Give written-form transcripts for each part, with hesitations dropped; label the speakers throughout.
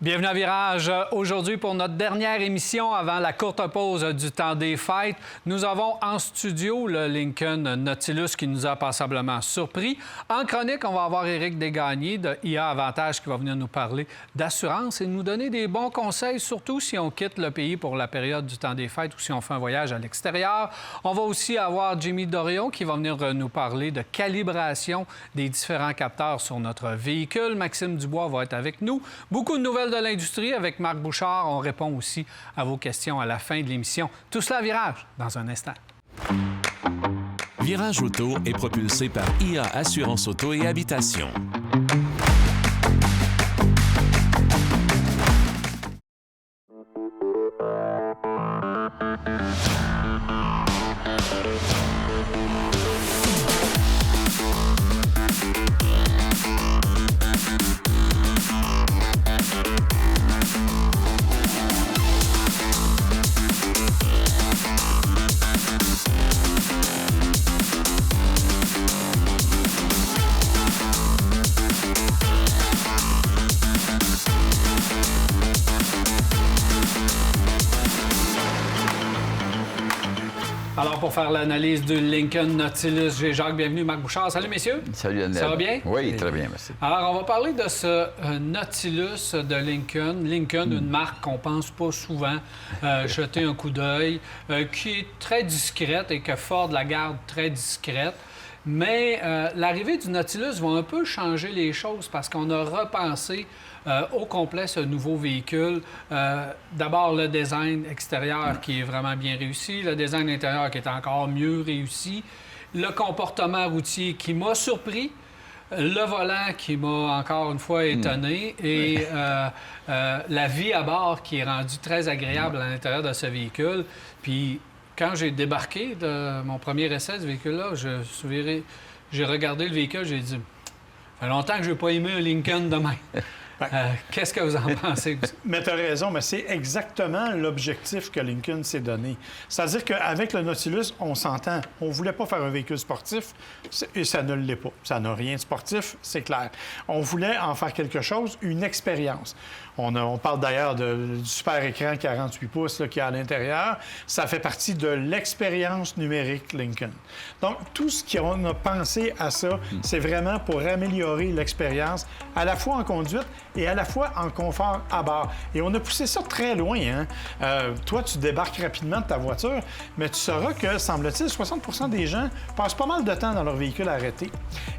Speaker 1: Bienvenue à Virage. Aujourd'hui, pour notre dernière émission avant la courte pause du temps des fêtes, nous avons en studio le Lincoln Nautilus qui nous a passablement surpris. En chronique, on va avoir Éric Desgagnés de IA Avantage qui va venir nous parler d'assurance et nous donner des bons conseils, surtout si on quitte le pays pour la période du temps des fêtes ou si on fait un voyage à l'extérieur. On va aussi avoir Jimmy Dorion qui va venir nous parler de calibration des différents capteurs sur notre véhicule. Maxime Dubois va être avec nous. Beaucoup de nouvelles de l'industrie avec Marc Bouchard. On répond aussi à vos questions à la fin de l'émission. Tout cela à Virage dans un instant.
Speaker 2: Virage Auto est propulsé par IA Assurance Auto et Habitation.
Speaker 1: Alors, pour faire l'analyse du Lincoln Nautilus, j'ai Jacques. Bienvenue, Marc Bouchard. Salut, messieurs.
Speaker 3: Salut, Daniel.
Speaker 1: Ça va bien?
Speaker 3: Oui, très bien, merci.
Speaker 1: Alors, on va parler de ce Nautilus de Lincoln. Lincoln, une marque qu'on pense pas souvent jeter un coup d'œil, qui est très discrète et que Ford la garde très discrète. Mais l'arrivée du Nautilus va un peu changer les choses parce qu'on a repensé au complet ce nouveau véhicule. D'abord, le design extérieur qui est vraiment bien réussi, le design intérieur qui est encore mieux réussi, le comportement routier qui m'a surpris, le volant qui m'a encore une fois étonné et la vie à bord qui est rendue très agréable à l'intérieur de ce véhicule. Puis, quand j'ai débarqué de mon premier essai de ce véhicule-là, j'ai regardé le véhicule, j'ai dit « Ça fait longtemps que je n'ai pas aimé un Lincoln de même. » Qu'est-ce que vous en pensez?
Speaker 4: Mais tu as raison, mais c'est exactement l'objectif que Lincoln s'est donné. C'est-à-dire qu'avec le Nautilus, on s'entend. On ne voulait pas faire un véhicule sportif et ça ne l'est pas. Ça n'a rien de sportif, c'est clair. On voulait en faire quelque chose, une expérience. On parle d'ailleurs du super écran 48 pouces là, qu'il y a à l'intérieur. Ça fait partie de l'expérience numérique Lincoln. Donc, tout ce qu'on a pensé à ça, c'est vraiment pour améliorer l'expérience, à la fois en conduite et à la fois en confort à bord. Et on a poussé ça très loin. Hein? Toi, tu débarques rapidement de ta voiture, mais tu sauras que, semble-t-il, 60 des gens passent pas mal de temps dans leur véhicule arrêté.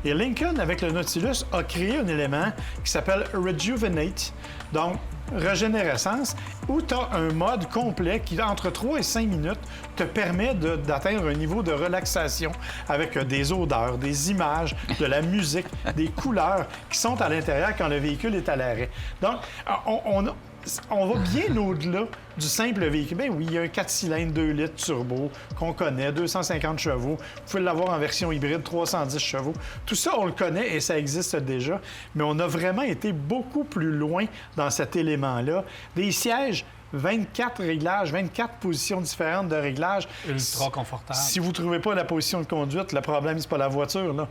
Speaker 4: Et Lincoln, avec le Nautilus, a créé un élément qui s'appelle Rejuvenate. Donc, régénérescence, où tu as un mode complet qui, entre 3 et 5 minutes, te permet d'atteindre un niveau de relaxation avec des odeurs, des images, de la musique, des couleurs qui sont à l'intérieur quand le véhicule est à l'arrêt. Donc, on va bien au-delà du simple véhicule. Bien oui, il y a un 4 cylindres, 2 litres turbo qu'on connaît, 250 chevaux. Vous pouvez l'avoir en version hybride, 310 chevaux. Tout ça, on le connaît et ça existe déjà. Mais on a vraiment été beaucoup plus loin dans cet élément-là. Des sièges, 24 réglages, 24 positions différentes de réglage.
Speaker 1: Ultra confortable.
Speaker 4: Si vous ne trouvez pas la position de conduite, le problème, c'est pas la voiture, là.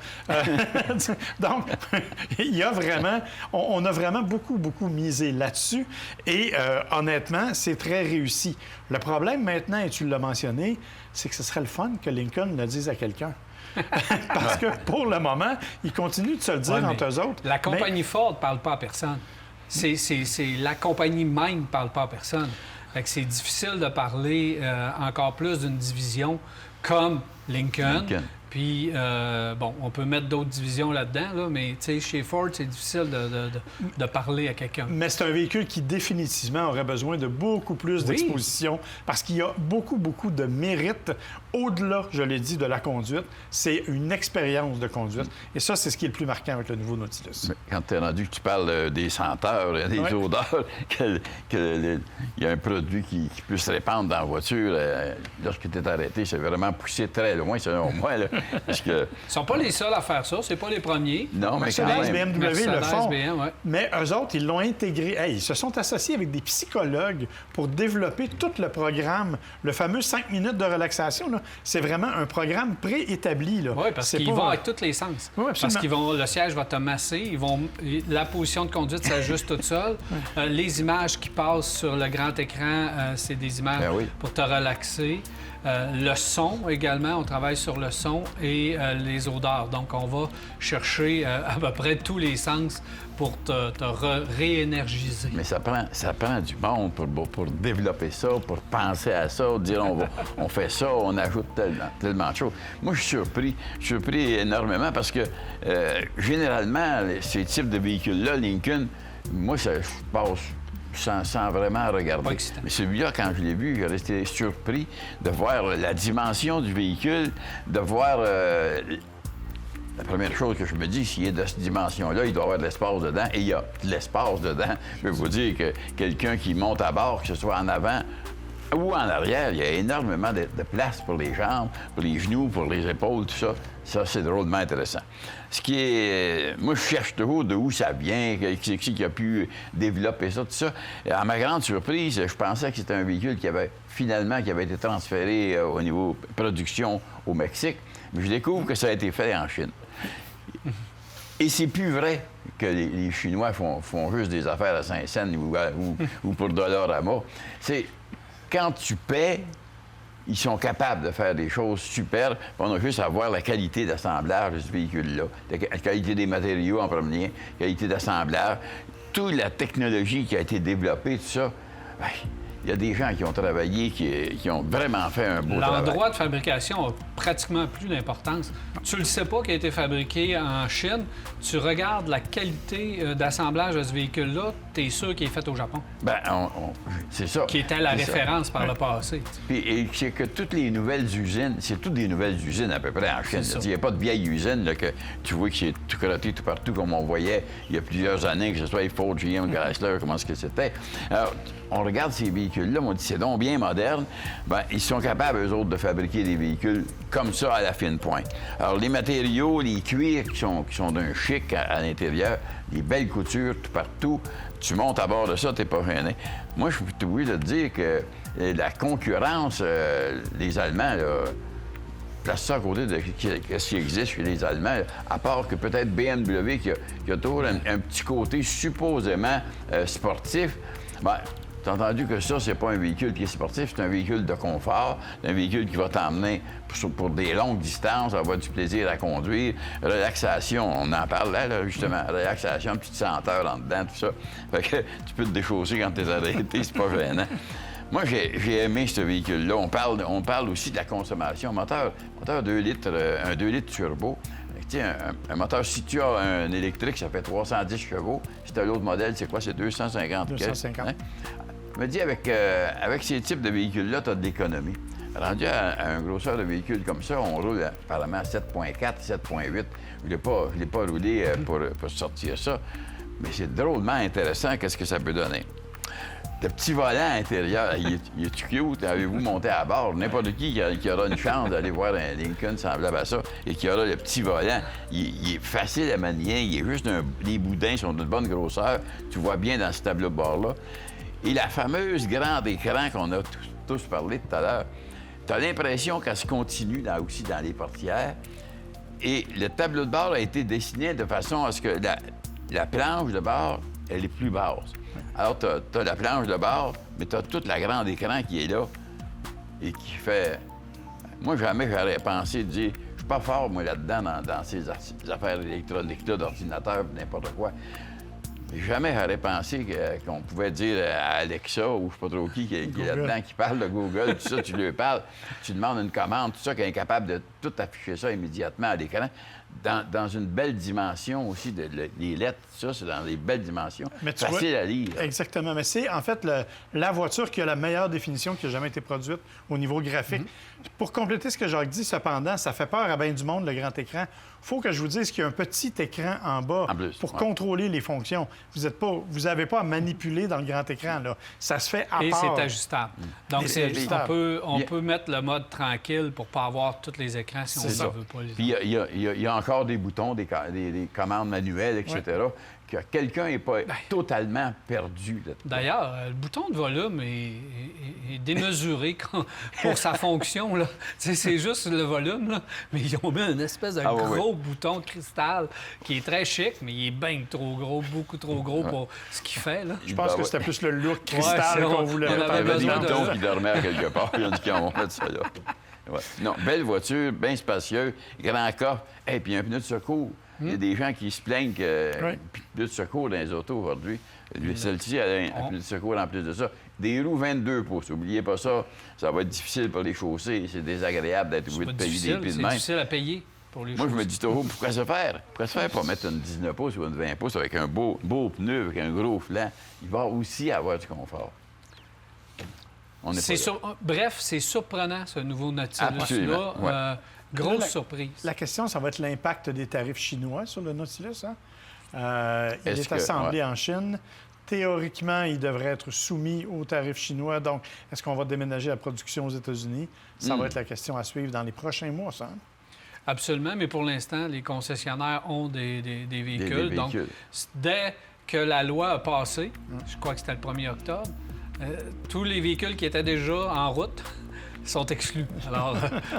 Speaker 4: Donc, il y a vraiment... On a vraiment beaucoup misé là-dessus. Et honnêtement, c'est très réussi. Le problème maintenant, et tu l'as mentionné, c'est que ce serait le fun que Lincoln le dise à quelqu'un. Parce que pour le moment, ils continuent de se le dire entre eux autres.
Speaker 1: La compagnie Ford ne parle pas à personne. C'est la compagnie même ne parle pas à personne. Fait que c'est difficile de parler encore plus d'une division comme Lincoln. Puis, bon, on peut mettre d'autres divisions là-dedans, là, mais chez Ford, c'est difficile de parler à quelqu'un.
Speaker 4: Mais c'est un véhicule qui, définitivement, aurait besoin de beaucoup plus d'exposition parce qu'il y a beaucoup de mérite au-delà, je l'ai dit, de la conduite. C'est une expérience de conduite. Et ça, c'est ce qui est le plus marquant avec le nouveau Nautilus.
Speaker 3: Mais quand tu es rendu que tu parles des senteurs, des odeurs, qu'il y a un produit qui peut se répandre dans la voiture lorsque tu es arrêté, c'est vraiment poussé très loin, selon moi. Là. Parce que...
Speaker 1: Ils sont pas les seuls à faire ça, c'est pas les premiers.
Speaker 3: Non, mais quand
Speaker 4: Mercedes,
Speaker 3: même.
Speaker 4: BMW le font.
Speaker 1: ouais.
Speaker 4: Mais eux autres, ils l'ont intégré. Hey, ils se sont associés avec des psychologues pour développer tout le programme. Le fameux 5 minutes de relaxation, là, c'est vraiment un programme préétabli.
Speaker 1: Oui, parce qu'ils vont avec tous les sens.
Speaker 4: Oui,
Speaker 1: parce qu'ils vont, le siège va te masser, la position de conduite s'ajuste toute seule. Les images qui passent sur le grand écran, c'est des images pour te relaxer. Le son également, on travaille sur le son et les odeurs. Donc, on va chercher à peu près tous les sens pour te réénergiser.
Speaker 3: Mais ça prend du monde pour développer ça, pour penser à ça, dire on fait ça, on ajoute tellement de choses. Moi, je suis surpris énormément parce que généralement, ces types de véhicules-là, Lincoln, moi, je passe sans vraiment regarder. Mais celui-là, quand je l'ai vu, j'ai resté surpris de voir la dimension du véhicule, de voir... La première chose que je me dis, s'il est de cette dimension-là, il doit y avoir de l'espace dedans. Et il y a de l'espace dedans. Je peux vous dire que quelqu'un qui monte à bord, que ce soit en avant ou en arrière, il y a énormément de place pour les jambes, pour les genoux, pour les épaules, tout ça. Ça, c'est drôlement intéressant. Ce qui est... Moi, je cherche toujours de où ça vient, qui a pu développer ça, tout ça. Et à ma grande surprise, je pensais que c'était un véhicule qui avait été transféré au niveau production au Mexique. Mais je découvre que ça a été fait en Chine. Et c'est plus vrai que les Chinois font juste des affaires à Saint-Saëns ou pour Dollarama. C'est quand tu paies, ils sont capables de faire des choses superbes. On a juste à voir la qualité d'assemblage de ce véhicule-là, la qualité des matériaux en premier, la qualité d'assemblage, toute la technologie qui a été développée, tout ça. Ben, il y a des gens qui ont travaillé, qui ont vraiment fait un beau travail.
Speaker 1: L'endroit de fabrication a pratiquement plus d'importance. Tu le sais pas qu'il a été fabriqué en Chine. Tu regardes la qualité d'assemblage de ce véhicule-là, tu es sûr qu'il est fait au Japon.
Speaker 3: Bien, c'est ça.
Speaker 1: Qui était la référence par le passé.
Speaker 3: Puis c'est que toutes les nouvelles usines, c'est toutes des nouvelles usines à peu près en Chine. Il n'y a pas de vieille usine là, que tu vois qui est tout crotté tout partout comme on voyait il y a plusieurs années, que ce soit Ford, GM, Chrysler, comment est-ce que c'était. Alors, on regarde ces véhicules-là, on dit c'est donc bien moderne. Bien, ils sont capables, eux autres, de fabriquer des véhicules comme ça à la fine pointe. Alors, les matériaux, les cuirs qui sont d'un chic à l'intérieur, les belles coutures tout partout, tu montes à bord de ça, t'es pas gêné. Moi, je suis obligé de te dire que la concurrence, les Allemands, là, place ça à côté de ce qui existe chez les Allemands, à part que peut-être BMW qui a toujours un petit côté supposément sportif. Bien, t'as entendu que ça, c'est pas un véhicule qui est sportif, c'est un véhicule de confort, un véhicule qui va t'emmener pour des longues distances, avoir du plaisir à conduire, relaxation, on en parle là justement, relaxation, petite senteur en dedans, tout ça. Fait que tu peux te déchausser quand t'es arrêté, c'est pas gênant. Moi, j'ai aimé ce véhicule-là. On parle aussi de la consommation. Moteur 2 litres, un 2 litres turbo. Un moteur, si tu as un électrique, ça fait 310 chevaux. Si tu as l'autre modèle, c'est quoi? C'est 250.
Speaker 4: 250.
Speaker 3: Hein? Je me dis, avec ces types de véhicules-là, tu as de l'économie. Rendu à un grosseur de véhicule comme ça, on roule apparemment à 7,4, 7,8. Je l'ai pas roulé pour sortir ça. Mais c'est drôlement intéressant qu'est-ce que ça peut donner. Le petit volant intérieur, il est-tu cute? Avez-vous monté à bord? N'importe qui aura une chance d'aller voir un Lincoln semblable à ça et qui aura le petit volant, il est facile à manier, il est juste les boudins sont d'une bonne grosseur. Tu vois bien dans ce tableau de bord-là. Et la fameuse grande écran qu'on a tous parlé tout à l'heure, tu as l'impression qu'elle se continue aussi dans les portières. Et le tableau de bord a été dessiné de façon à ce que la planche de bord, elle est plus basse. Alors, tu as la planche de bord, mais tu as toute la grande écran qui est là et qui fait... Moi, jamais j'aurais pensé de dire... Je suis pas fort, moi, là-dedans, dans ces affaires électroniques-là, d'ordinateur, n'importe quoi. Jamais j'aurais pensé qu'on pouvait dire à Alexa ou je sais pas trop qui est là-dedans, qui parle de Google, tout ça, tu lui parles, tu demandes une commande, tout ça, qu'elle est capable de tout afficher ça immédiatement à l'écran. Dans une belle dimension aussi, les lettres, tout ça, c'est dans des belles dimensions. Facile à lire.
Speaker 4: Exactement. Mais c'est en fait la voiture qui a la meilleure définition qui a jamais été produite au niveau graphique. Pour compléter ce que Jacques dit, cependant, ça fait peur à bien du monde, le grand écran. Il faut que je vous dise qu'il y a un petit écran en bas pour contrôler les fonctions. Vous n'avez pas à manipuler dans le grand écran. Là. Ça se fait à
Speaker 1: Et
Speaker 4: part.
Speaker 1: c'est ajustable. Donc,
Speaker 4: Et c'est ajustable.
Speaker 1: on peut mettre le mode tranquille pour ne pas avoir tous les écrans si on
Speaker 3: C'est
Speaker 1: ne
Speaker 3: ça.
Speaker 1: veut pas les
Speaker 3: Puis il y a encore des boutons, des commandes manuelles, etc., que quelqu'un n'est pas totalement perdu là-dedans.
Speaker 1: D'ailleurs, le bouton de volume est démesuré pour sa fonction. Là. Tu sais, c'est juste le volume, là, mais ils ont mis une espèce de gros bouton de cristal qui est très chic, mais il est bien trop gros, beaucoup trop gros pour ce qu'il fait. Là.
Speaker 4: Je pense que c'était plus le look cristal
Speaker 1: c'est
Speaker 4: qu'on
Speaker 1: on-
Speaker 4: voulait
Speaker 1: on
Speaker 4: mettre
Speaker 1: avait
Speaker 3: Il y avait des
Speaker 1: besoin de
Speaker 3: boutons
Speaker 1: ça.
Speaker 3: qui dormaient à quelque part. Ils ont dit qu'on va mettre ça là. Ouais. Non, belle voiture, bien spacieuse, grand coffre. Et puis un pneu de secours. Il y a des gens qui se plaignent que pneu de secours dans les autos aujourd'hui. Celle-ci, elle a un pneu de secours en plus de ça. Des roues 22 pouces. N'oubliez pas ça. Ça va être difficile pour les chaussées. C'est désagréable d'être obligé de payer des prix de
Speaker 1: C'est
Speaker 3: même.
Speaker 1: difficile à payer pour les
Speaker 3: Moi, je
Speaker 1: choses.
Speaker 3: me dis toujours, pourquoi se faire? Pourquoi se faire pour mettre une 19 pouces ou une 20 pouces avec un beau pneu, avec un gros flanc? Il va aussi avoir du confort. On n'est pas là.
Speaker 1: Bref, c'est surprenant, ce nouveau Nautilus-là.
Speaker 3: Absolument, ouais.
Speaker 1: Grosse
Speaker 4: Là,
Speaker 1: surprise.
Speaker 4: La question, ça va être l'impact des tarifs chinois sur le Nautilus. Hein? Il
Speaker 3: Est-ce
Speaker 4: est
Speaker 3: que-
Speaker 4: assemblé en Chine. Théoriquement, il devrait être soumis aux tarifs chinois. Donc, est-ce qu'on va déménager la production aux États-Unis? Ça va être la question à suivre dans les prochains mois, ça. Hein?
Speaker 1: Absolument, mais pour l'instant, les concessionnaires ont des véhicules.
Speaker 3: Des
Speaker 1: Donc,
Speaker 3: véhicules.
Speaker 1: dès que la loi a passé, je crois que c'était le 1er octobre, tous les véhicules qui étaient déjà en route sont exclus. Alors,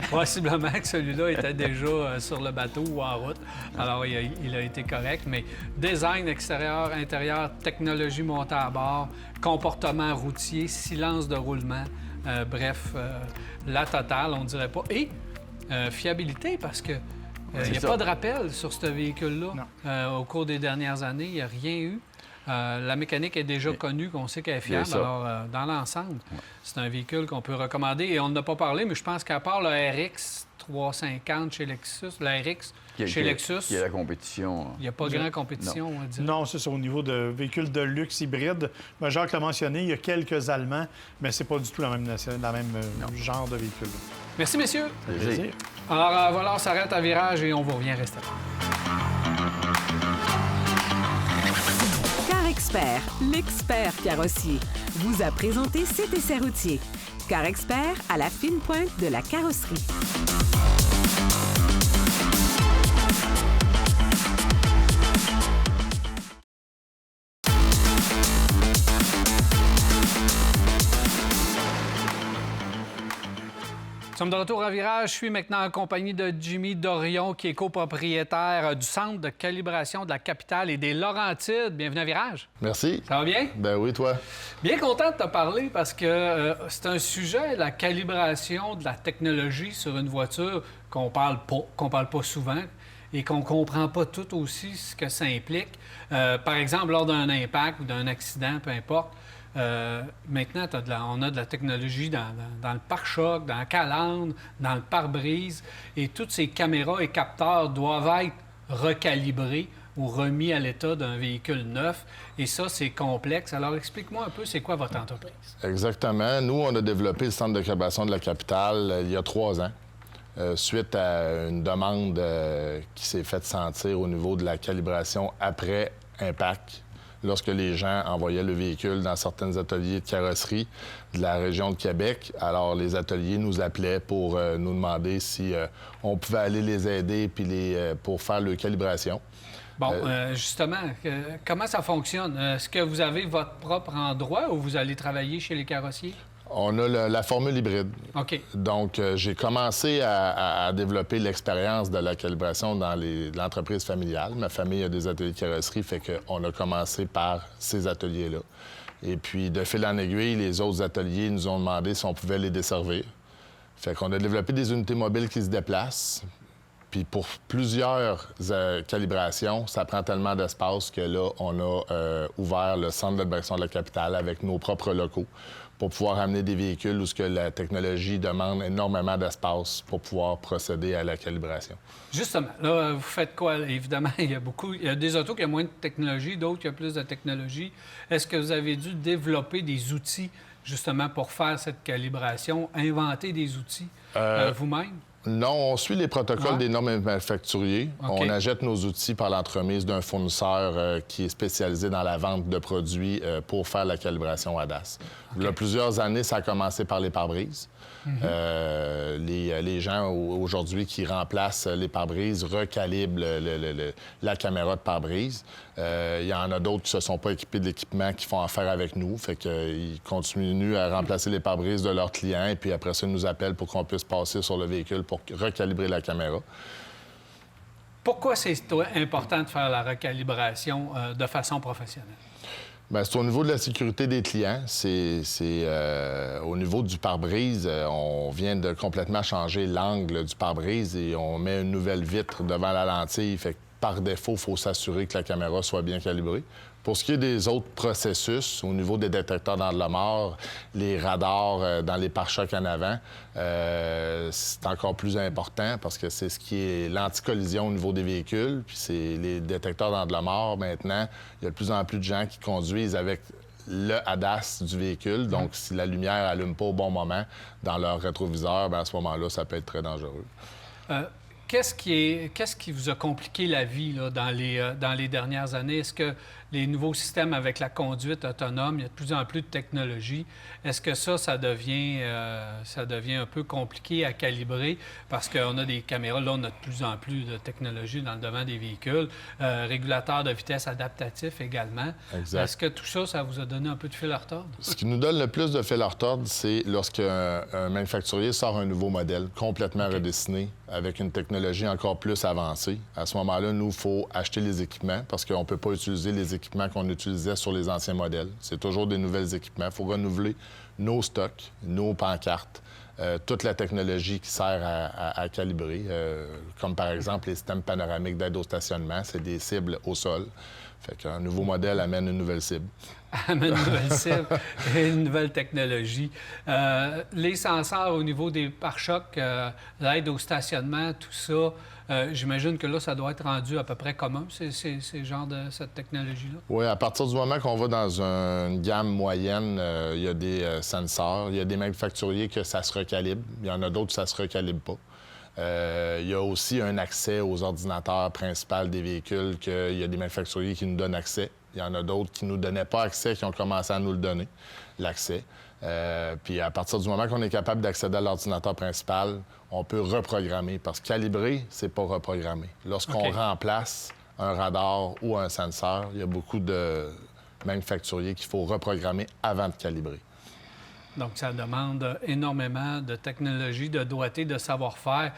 Speaker 1: possiblement que celui-là était déjà sur le bateau ou en route. Alors, il a été correct. Mais design extérieur, intérieur, technologie montée à bord, comportement routier, silence de roulement, bref, la totale, on dirait pas. Et fiabilité, parce que il n'y a
Speaker 3: ça.
Speaker 1: pas de rappel sur ce véhicule-là. Au cours des dernières années, il n'y a rien eu. La mécanique est déjà connue, qu'on sait qu'elle est fiable.
Speaker 3: ça.
Speaker 1: Alors, dans l'ensemble, c'est un véhicule qu'on peut recommander. Et on n'en a pas parlé, mais je pense qu'à part le RX 350 chez Lexus, le RX chez Lexus,
Speaker 3: Qui est la compétition.
Speaker 1: il n'y a pas grande compétition, on va dire.
Speaker 4: Non, c'est ça, au niveau de véhicules de luxe hybrides. Ben, Jacques l'a mentionné, il y a quelques Allemands, mais c'est pas du tout la même genre de véhicule.
Speaker 1: Merci, messieurs.
Speaker 3: Plaisir.
Speaker 1: Alors, voilà, on s'arrête à virage et on vous revient rester là.
Speaker 5: Car Expert, l'expert carrossier, vous a présenté cet essai routier. Car Expert à la fine pointe de la carrosserie.
Speaker 1: Nous sommes de retour à Virage. Je suis maintenant en compagnie de Jimmy Dorion, qui est copropriétaire du Centre de calibration de la capitale et des Laurentides. Bienvenue à Virage.
Speaker 6: Merci.
Speaker 1: Ça va bien?
Speaker 6: Ben oui, toi.
Speaker 1: Bien content de te parler parce que c'est un sujet, la calibration de la technologie sur une voiture qu'on parle pas souvent et qu'on comprend pas tout aussi ce que ça implique. Par exemple, lors d'un impact ou d'un accident, peu importe, maintenant, on a de la technologie dans le pare-choc, dans la calandre, dans le pare-brise, et toutes ces caméras et capteurs doivent être recalibrés ou remis à l'état d'un véhicule neuf. Et ça, c'est complexe. Alors, explique-moi un peu, c'est quoi votre entreprise?
Speaker 6: Exactement. Nous, on a développé le centre de calibration de la capitale il y a 3 ans, suite à une demande qui s'est faite sentir au niveau de la calibration après impact, lorsque les gens envoyaient le véhicule dans certains ateliers de carrosserie de la région de Québec. Alors, les ateliers nous appelaient pour nous demander si on pouvait aller les aider puis pour faire leur calibration.
Speaker 1: Bon, justement, comment ça fonctionne? Est-ce que vous avez votre propre endroit ou vous allez travailler chez les carrossiers?
Speaker 6: On a la formule hybride.
Speaker 1: OK.
Speaker 6: Donc, j'ai commencé à développer l'expérience de la calibration dans l'entreprise familiale. Ma famille a des ateliers de carrosserie, fait qu'on a commencé par ces ateliers-là. Et puis, de fil en aiguille, les autres ateliers nous ont demandé si on pouvait les desservir. Fait qu'on a développé des unités mobiles qui se déplacent. Puis pour plusieurs calibrations, ça prend tellement d'espace que là, on a ouvert le centre de calibration de la capitale avec nos propres locaux pour pouvoir amener des véhicules où ce que la technologie demande énormément d'espace pour pouvoir procéder à la calibration.
Speaker 1: Justement, là, vous faites quoi? Évidemment, il y a des autos qui ont moins de technologie, d'autres qui ont plus de technologie. Est-ce que vous avez dû développer des outils, justement, pour faire cette calibration, inventer des outils vous-même?
Speaker 6: Non, on suit les protocoles des normes manufacturiers.
Speaker 1: OK.
Speaker 6: On achète nos outils par l'entremise d'un fournisseur qui est spécialisé dans la vente de produits pour faire la calibration ADAS. Il y a plusieurs années, ça a commencé par les pare-brises. Les gens aujourd'hui qui remplacent les pare-brises recalibrent la caméra de pare-brise. Il y en a d'autres qui ne se sont pas équipés de l'équipement qui font affaire avec nous. Fait qu'ils continuent à remplacer les pare-brises de leurs clients et puis après ça, ils nous appellent pour qu'on puisse passer sur le véhicule pour recalibrer la caméra.
Speaker 1: Pourquoi c'est important de faire la recalibration de façon professionnelle?
Speaker 6: Bien, c'est au niveau de la sécurité des clients. Au niveau du pare-brise, on vient de complètement changer l'angle du pare-brise et on met une nouvelle vitre devant la lentille. Fait que par défaut, il faut s'assurer que la caméra soit bien calibrée. Pour ce qui est des autres processus, au niveau des détecteurs d'angle mort, les radars dans les pare-chocs en avant, c'est encore plus important parce que c'est ce qui est l'anticollision au niveau des véhicules. Puis c'est les détecteurs d'angle mort, maintenant, il y a de plus en plus de gens qui conduisent avec le ADAS du véhicule. Donc, si la lumière n'allume pas au bon moment dans leur rétroviseur, bien, à ce moment-là, ça peut être très dangereux.
Speaker 1: Qu'est-ce qui vous a compliqué la vie là, dans les dernières années? Est-ce que les nouveaux systèmes avec la conduite autonome, il y a de plus en plus de technologie, est-ce que ça devient un peu compliqué à calibrer parce qu'on a des caméras, là, on a de plus en plus de technologie dans le domaine des véhicules, régulateurs de vitesse adaptatifs également.
Speaker 6: Exact.
Speaker 1: Est-ce que tout ça, ça vous a donné un peu de fil à retordre?
Speaker 6: Ce qui nous donne le plus de fil à retordre, c'est lorsqu'un manufacturier sort un nouveau modèle complètement redessiné avec une technologie encore plus avancée. À ce moment-là, nous, il faut acheter les équipements parce qu'on ne peut pas utiliser les équipements qu'on utilisait sur les anciens modèles. C'est toujours des nouveaux équipements. Il faut renouveler nos stocks, nos pancartes, toute la technologie qui sert à calibrer, comme par exemple les systèmes panoramiques d'aide au stationnement. C'est des cibles au sol. Fait qu'un nouveau modèle amène une nouvelle cible.
Speaker 1: Amène une nouvelle cible et une nouvelle technologie. Les senseurs au niveau des pare-chocs, l'aide au stationnement, tout ça, j'imagine que là, ça doit être rendu à peu près commun, ces genres de cette technologie-là?
Speaker 6: Oui, à partir du moment qu'on va dans une gamme moyenne, il y a des sensors. Il y a des manufacturiers que ça se recalibre. Il y en a d'autres que ça se recalibre pas. Il y a aussi un accès aux ordinateurs principaux des véhicules qu'il y a des manufacturiers qui nous donnent accès. Il y en a d'autres qui ne nous donnaient pas accès, qui ont commencé à nous le donner, l'accès. Puis à partir du moment qu'on est capable d'accéder à l'ordinateur principal, on peut reprogrammer. Parce que calibrer, c'est pas reprogrammer. Lorsqu'on remplace un radar ou un senseur, il y a beaucoup de manufacturiers qu'il faut reprogrammer avant de calibrer.
Speaker 1: Donc, ça demande énormément de technologie, de doigté, de savoir-faire.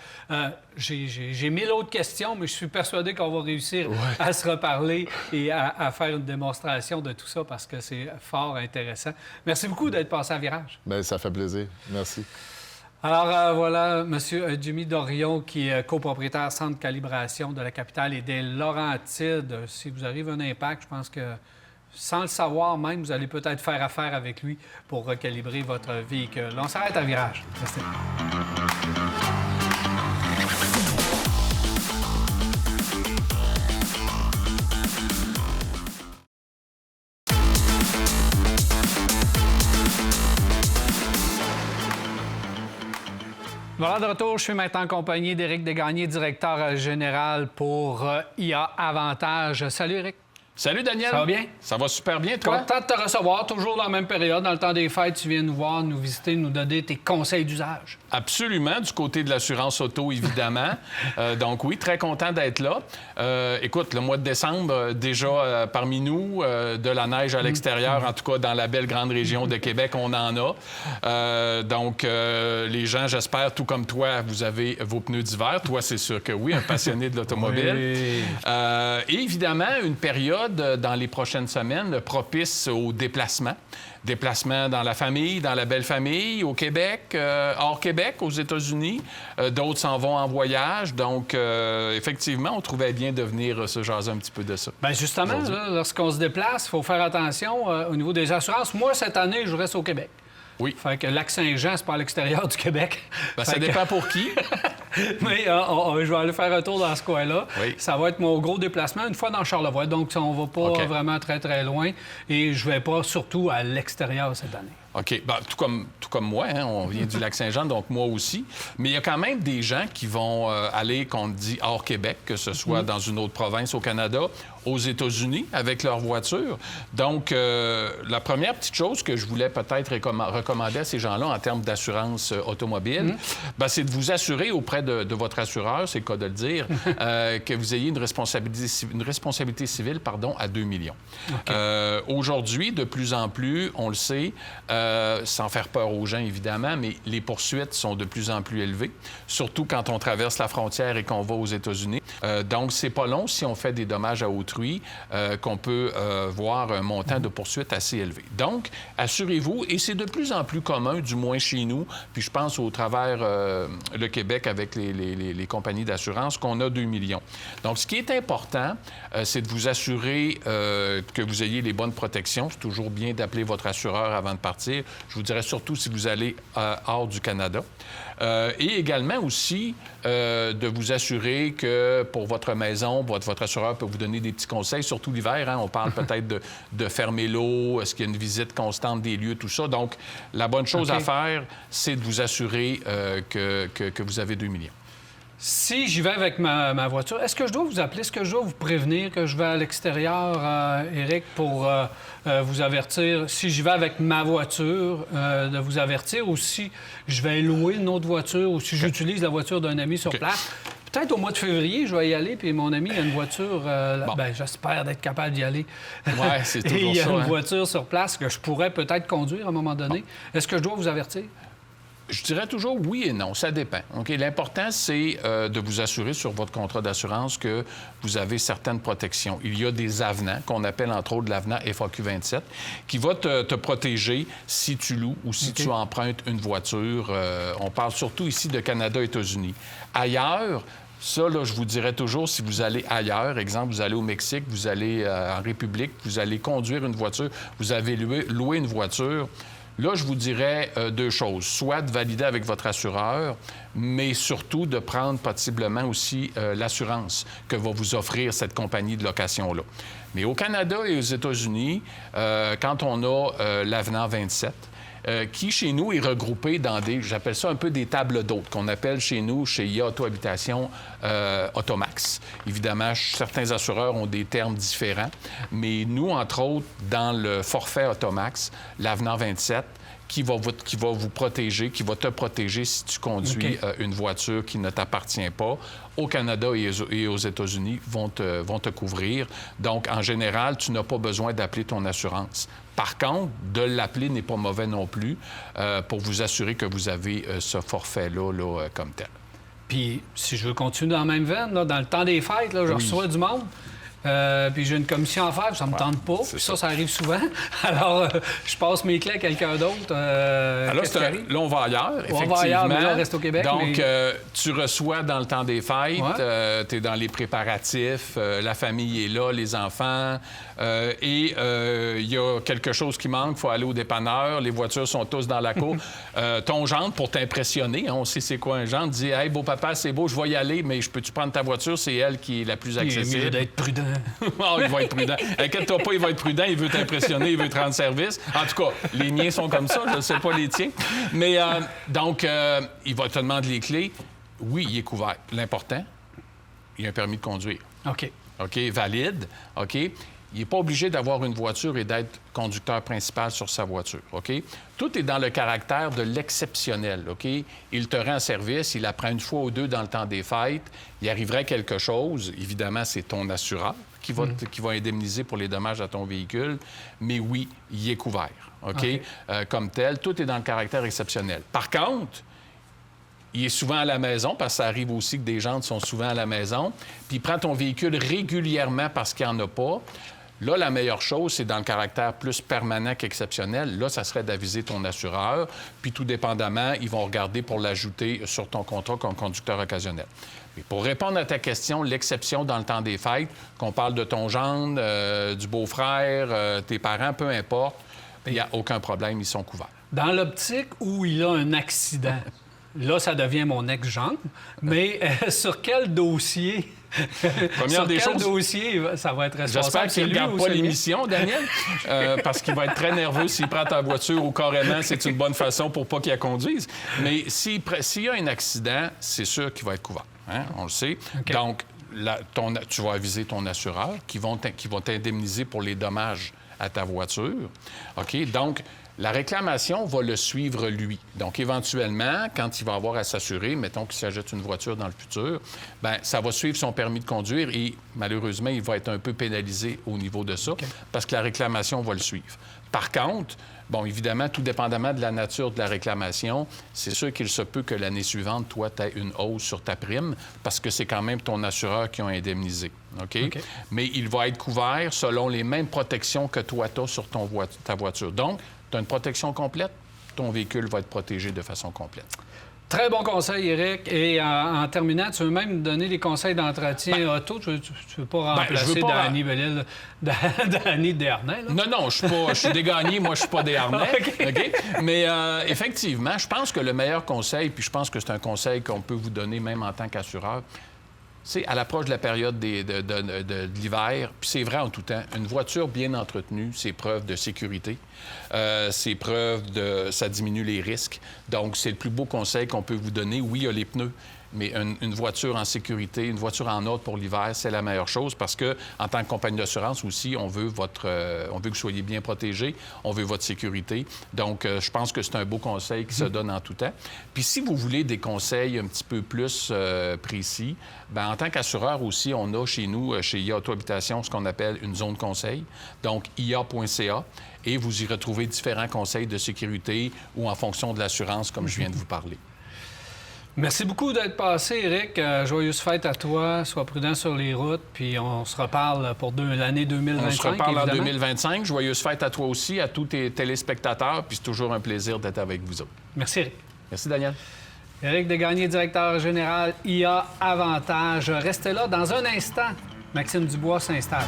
Speaker 1: J'ai 1000 autres questions, mais je suis persuadé qu'on va réussir à se reparler et à faire une démonstration de tout ça parce que c'est fort intéressant. Merci beaucoup d'être passé à Virage.
Speaker 6: Bien, ça fait plaisir. Merci.
Speaker 1: Alors, voilà, M. Jimmy Dorion, qui est copropriétaire Centre de calibration de la capitale et des Laurentides. Si vous arrive un impact, je pense que sans le savoir même, vous allez peut-être faire affaire avec lui pour recalibrer votre véhicule. On s'arrête à Virage. Merci. Voilà, de retour, je suis maintenant en compagnie d'Éric Desgagnés, directeur général pour IA Avantage. Salut, Éric.
Speaker 7: Salut, Daniel.
Speaker 1: Ça va bien?
Speaker 7: Ça va super bien, toi?
Speaker 1: Content de te recevoir, toujours dans la même période. Dans le temps des fêtes, tu viens nous voir, nous visiter, nous donner tes conseils d'usage.
Speaker 7: Absolument, du côté de l'assurance auto, évidemment. Donc oui, très content d'être là. Écoute, le mois de décembre, déjà parmi nous, de la neige à l'extérieur, en tout cas dans la belle grande région de Québec, on en a. Donc les gens, j'espère, tout comme toi, vous avez vos pneus d'hiver. Toi, c'est sûr que oui, un passionné de l'automobile.
Speaker 1: Oui.
Speaker 7: Et évidemment, une période dans les prochaines semaines propice au déplacement. Déplacement dans la famille, dans la belle famille, au Québec, hors Québec, aux États-Unis. D'autres s'en vont en voyage. Donc, effectivement, on trouvait bien de venir se jaser un petit peu de ça.
Speaker 1: Bien, justement, là, lorsqu'on se déplace, il faut faire attention au niveau des assurances. Moi, cette année, je reste au Québec.
Speaker 7: Oui.
Speaker 1: Fait que Lac-Saint-Jean, c'est pas à l'extérieur du Québec.
Speaker 7: Ben, ça dépend pour qui.
Speaker 1: Mais je vais aller faire un tour dans ce coin-là.
Speaker 7: Oui.
Speaker 1: Ça va être mon gros déplacement, une fois dans Charlevoix. Donc, on va pas vraiment très, très loin. Et je vais pas surtout à l'extérieur cette année.
Speaker 7: OK. Ben, tout comme moi, hein, on vient du Lac-Saint-Jean, donc moi aussi. Mais il y a quand même des gens qui vont aller, qu'on dit, hors Québec, que ce soit dans une autre province au Canada, aux États-Unis, avec leur voiture. Donc, la première petite chose que je voulais peut-être recommander à ces gens-là en termes d'assurance automobile, ben, c'est de vous assurer auprès de votre assureur, c'est le cas de le dire, que vous ayez une responsabilité civile à 2 millions. Okay. Aujourd'hui, de plus en plus, on le sait, sans faire peur aux gens, évidemment, mais les poursuites sont de plus en plus élevées, surtout quand on traverse la frontière et qu'on va aux États-Unis. Donc, c'est pas long si on fait des dommages à autrui qu'on peut voir un montant de poursuite assez élevé. Donc, assurez-vous, et c'est de plus en plus commun, du moins chez nous, puis je pense au travers le Québec avec les compagnies d'assurance, qu'on a 2 millions. Donc, ce qui est important, c'est de vous assurer que vous ayez les bonnes protections. C'est toujours bien d'appeler votre assureur avant de partir. Je vous dirais surtout si vous allez hors du Canada. Et également aussi de vous assurer que pour votre maison, votre assureur peut vous donner des petits conseils, surtout l'hiver. Hein, on parle peut-être de fermer l'eau, est-ce qu'il y a une visite constante des lieux, tout ça. Donc, la bonne chose à faire, c'est de vous assurer que vous avez 2 millions.
Speaker 1: Si j'y vais avec ma voiture, est-ce que je dois vous appeler? Est-ce que je dois vous prévenir que je vais à l'extérieur, Éric, pour vous avertir? Si j'y vais avec ma voiture, de vous avertir, ou si je vais louer une autre voiture, ou si j'utilise la voiture d'un ami sur place? Peut-être au mois de février, je vais y aller, puis mon ami a une voiture. Bien, j'espère d'être capable d'y aller.
Speaker 7: Oui, c'est toujours ça.
Speaker 1: Et il y a une voiture sur place que je pourrais peut-être conduire à un moment donné. Bon. Est-ce que je dois vous avertir?
Speaker 7: Je dirais toujours oui et non, ça dépend. Okay? L'important, c'est de vous assurer sur votre contrat d'assurance que vous avez certaines protections. Il y a des avenants, qu'on appelle entre autres l'avenant FAQ 27, qui va te protéger si tu loues ou si tu empruntes une voiture. On parle surtout ici de Canada et États-Unis. Ailleurs, ça, là, je vous dirais toujours, si vous allez ailleurs, exemple, vous allez au Mexique, vous allez en République, vous allez conduire une voiture, vous avez loué une voiture. Là, je vous dirais 2 choses. Soit de valider avec votre assureur, mais surtout de prendre possiblement aussi l'assurance que va vous offrir cette compagnie de location-là. Mais au Canada et aux États-Unis, quand on a l'avenant 27, qui, chez nous, est regroupé dans j'appelle ça un peu des tables d'hôtes, qu'on appelle chez nous, chez IA Auto Habitation, Automax. Évidemment, certains assureurs ont des termes différents, mais nous, entre autres, dans le forfait Automax, l'avenant 27, qui va vous protéger, qui va te protéger si tu conduis une voiture qui ne t'appartient pas. Au Canada et aux États-Unis vont te couvrir. Donc, en général, tu n'as pas besoin d'appeler ton assurance. Par contre, de l'appeler n'est pas mauvais non plus pour vous assurer que vous avez ce forfait-là comme tel.
Speaker 1: Puis, si je veux continuer dans la même veine, là, dans le temps des fêtes, là, je reçois du monde. Puis j'ai une commission à faire, ça me tente pas. Puis ça arrive souvent. Alors, je passe mes clés à quelqu'un d'autre.
Speaker 7: Alors, là, on va ailleurs, effectivement. On va ailleurs, mais
Speaker 1: là, on reste au Québec.
Speaker 7: Donc, tu reçois dans le temps des fêtes, tu es dans les préparatifs, la famille est là, les enfants, et il y a quelque chose qui manque, il faut aller au dépanneur, les voitures sont tous dans la cour. Ton gendre, pour t'impressionner, on sait c'est quoi un gendre, dit « Hey, beau papa, c'est beau, je vais y aller, mais peux-tu prendre ta voiture? C'est elle qui est la plus accessible. »
Speaker 1: Il est mieux d'être prudent.
Speaker 7: Oh, il va être prudent. Inquiète-toi pas, il va être prudent, il veut t'impressionner, il veut te rendre service. En tout cas, les miens sont comme ça, je ne sais pas les tiens. Mais donc, il va te demander les clés. Oui, il est couvert. L'important, il y a un permis de conduire.
Speaker 1: OK.
Speaker 7: OK, valide. OK. Il n'est pas obligé d'avoir une voiture et d'être conducteur principal sur sa voiture, OK? Tout est dans le caractère de l'exceptionnel, OK? Il te rend service, il apprend une fois ou deux dans le temps des fêtes, il arriverait quelque chose, évidemment, c'est ton assureur qui va indemniser pour les dommages à ton véhicule, mais oui, il est couvert, OK? Comme tel, tout est dans le caractère exceptionnel. Par contre, il est souvent à la maison, parce que ça arrive aussi que des gens sont souvent à la maison, puis il prend ton véhicule régulièrement parce qu'il n'y en a pas. Là, la meilleure chose, c'est dans le caractère plus permanent qu'exceptionnel. Là, ça serait d'aviser ton assureur, puis tout dépendamment, ils vont regarder pour l'ajouter sur ton contrat comme conducteur occasionnel. Mais pour répondre à ta question, l'exception dans le temps des fêtes, qu'on parle de ton gendre, du beau-frère, tes parents, peu importe, il n'y a aucun problème, ils sont couverts.
Speaker 1: Dans l'optique où il a un accident, là, ça devient mon ex-jambe. Mais sur quel dossier...
Speaker 7: Première des choses,
Speaker 1: dossier ça va être responsable?
Speaker 7: J'espère qu'il ne regarde pas l'émission, Daniel, parce qu'il va être très nerveux s'il prend ta voiture ou carrément, c'est une bonne façon pour pas qu'il la conduise. Mais s'il y a un accident, c'est sûr qu'il va être couvert. Hein? On le sait. Okay. Donc, tu vas aviser ton assureur qui vont t'indemniser pour les dommages à ta voiture. OK? Donc, la réclamation va le suivre, lui. Donc, éventuellement, quand il va avoir à s'assurer, mettons qu'il s'achète une voiture dans le futur, bien, ça va suivre son permis de conduire et, malheureusement, il va être un peu pénalisé au niveau de ça parce que la réclamation va le suivre. Par contre, bon, évidemment, tout dépendamment de la nature de la réclamation, c'est sûr qu'il se peut que l'année suivante, toi, tu aies une hausse sur ta prime parce que c'est quand même ton assureur qui a indemnisé. OK? Mais il va être couvert selon les mêmes protections que toi, tu as sur ta voiture. Donc, tu as une protection complète, ton véhicule va être protégé de façon complète.
Speaker 1: Très bon conseil, Éric. Et en terminant, tu veux même donner des conseils d'entretien auto. Tu veux pas remplacer Danny Bellil, Danny Desharnais, là?
Speaker 7: Non, je suis dégagné. Moi, je suis pas Desharnais. Okay? Mais effectivement, je pense que le meilleur conseil, puis je pense que c'est un conseil qu'on peut vous donner même en tant qu'assureur, c'est à l'approche de la période de l'hiver, puis c'est vrai en tout temps, une voiture bien entretenue, c'est preuve de sécurité, c'est preuve ça diminue les risques. Donc, c'est le plus beau conseil qu'on peut vous donner. Oui, il y a les pneus, mais une voiture en sécurité, une voiture en ordre pour l'hiver, c'est la meilleure chose parce que, en tant que compagnie d'assurance aussi, on veut que vous soyez bien protégé, on veut votre sécurité. Donc, je pense que c'est un beau conseil qui se donne en tout temps. Puis, si vous voulez des conseils un petit peu plus précis, bien, en tant qu'assureur aussi, on a chez nous, chez IA Auto Habitation, ce qu'on appelle une zone conseil, donc ia.ca, et vous y retrouvez différents conseils de sécurité ou en fonction de l'assurance, comme je viens de vous parler.
Speaker 1: Merci beaucoup d'être passé, Éric. Joyeuse fête à toi. Sois prudent sur les routes. Puis on se reparle pour l'année 2025.
Speaker 7: On se reparle
Speaker 1: évidemment.
Speaker 7: En 2025. Joyeuse fête à toi aussi, à tous tes téléspectateurs. Puis c'est toujours un plaisir d'être avec vous autres.
Speaker 1: Merci, Éric.
Speaker 7: Merci, Daniel.
Speaker 1: Éric Desgagnés, directeur général IA Avantage. Restez là dans un instant. Maxime Dubois s'installe.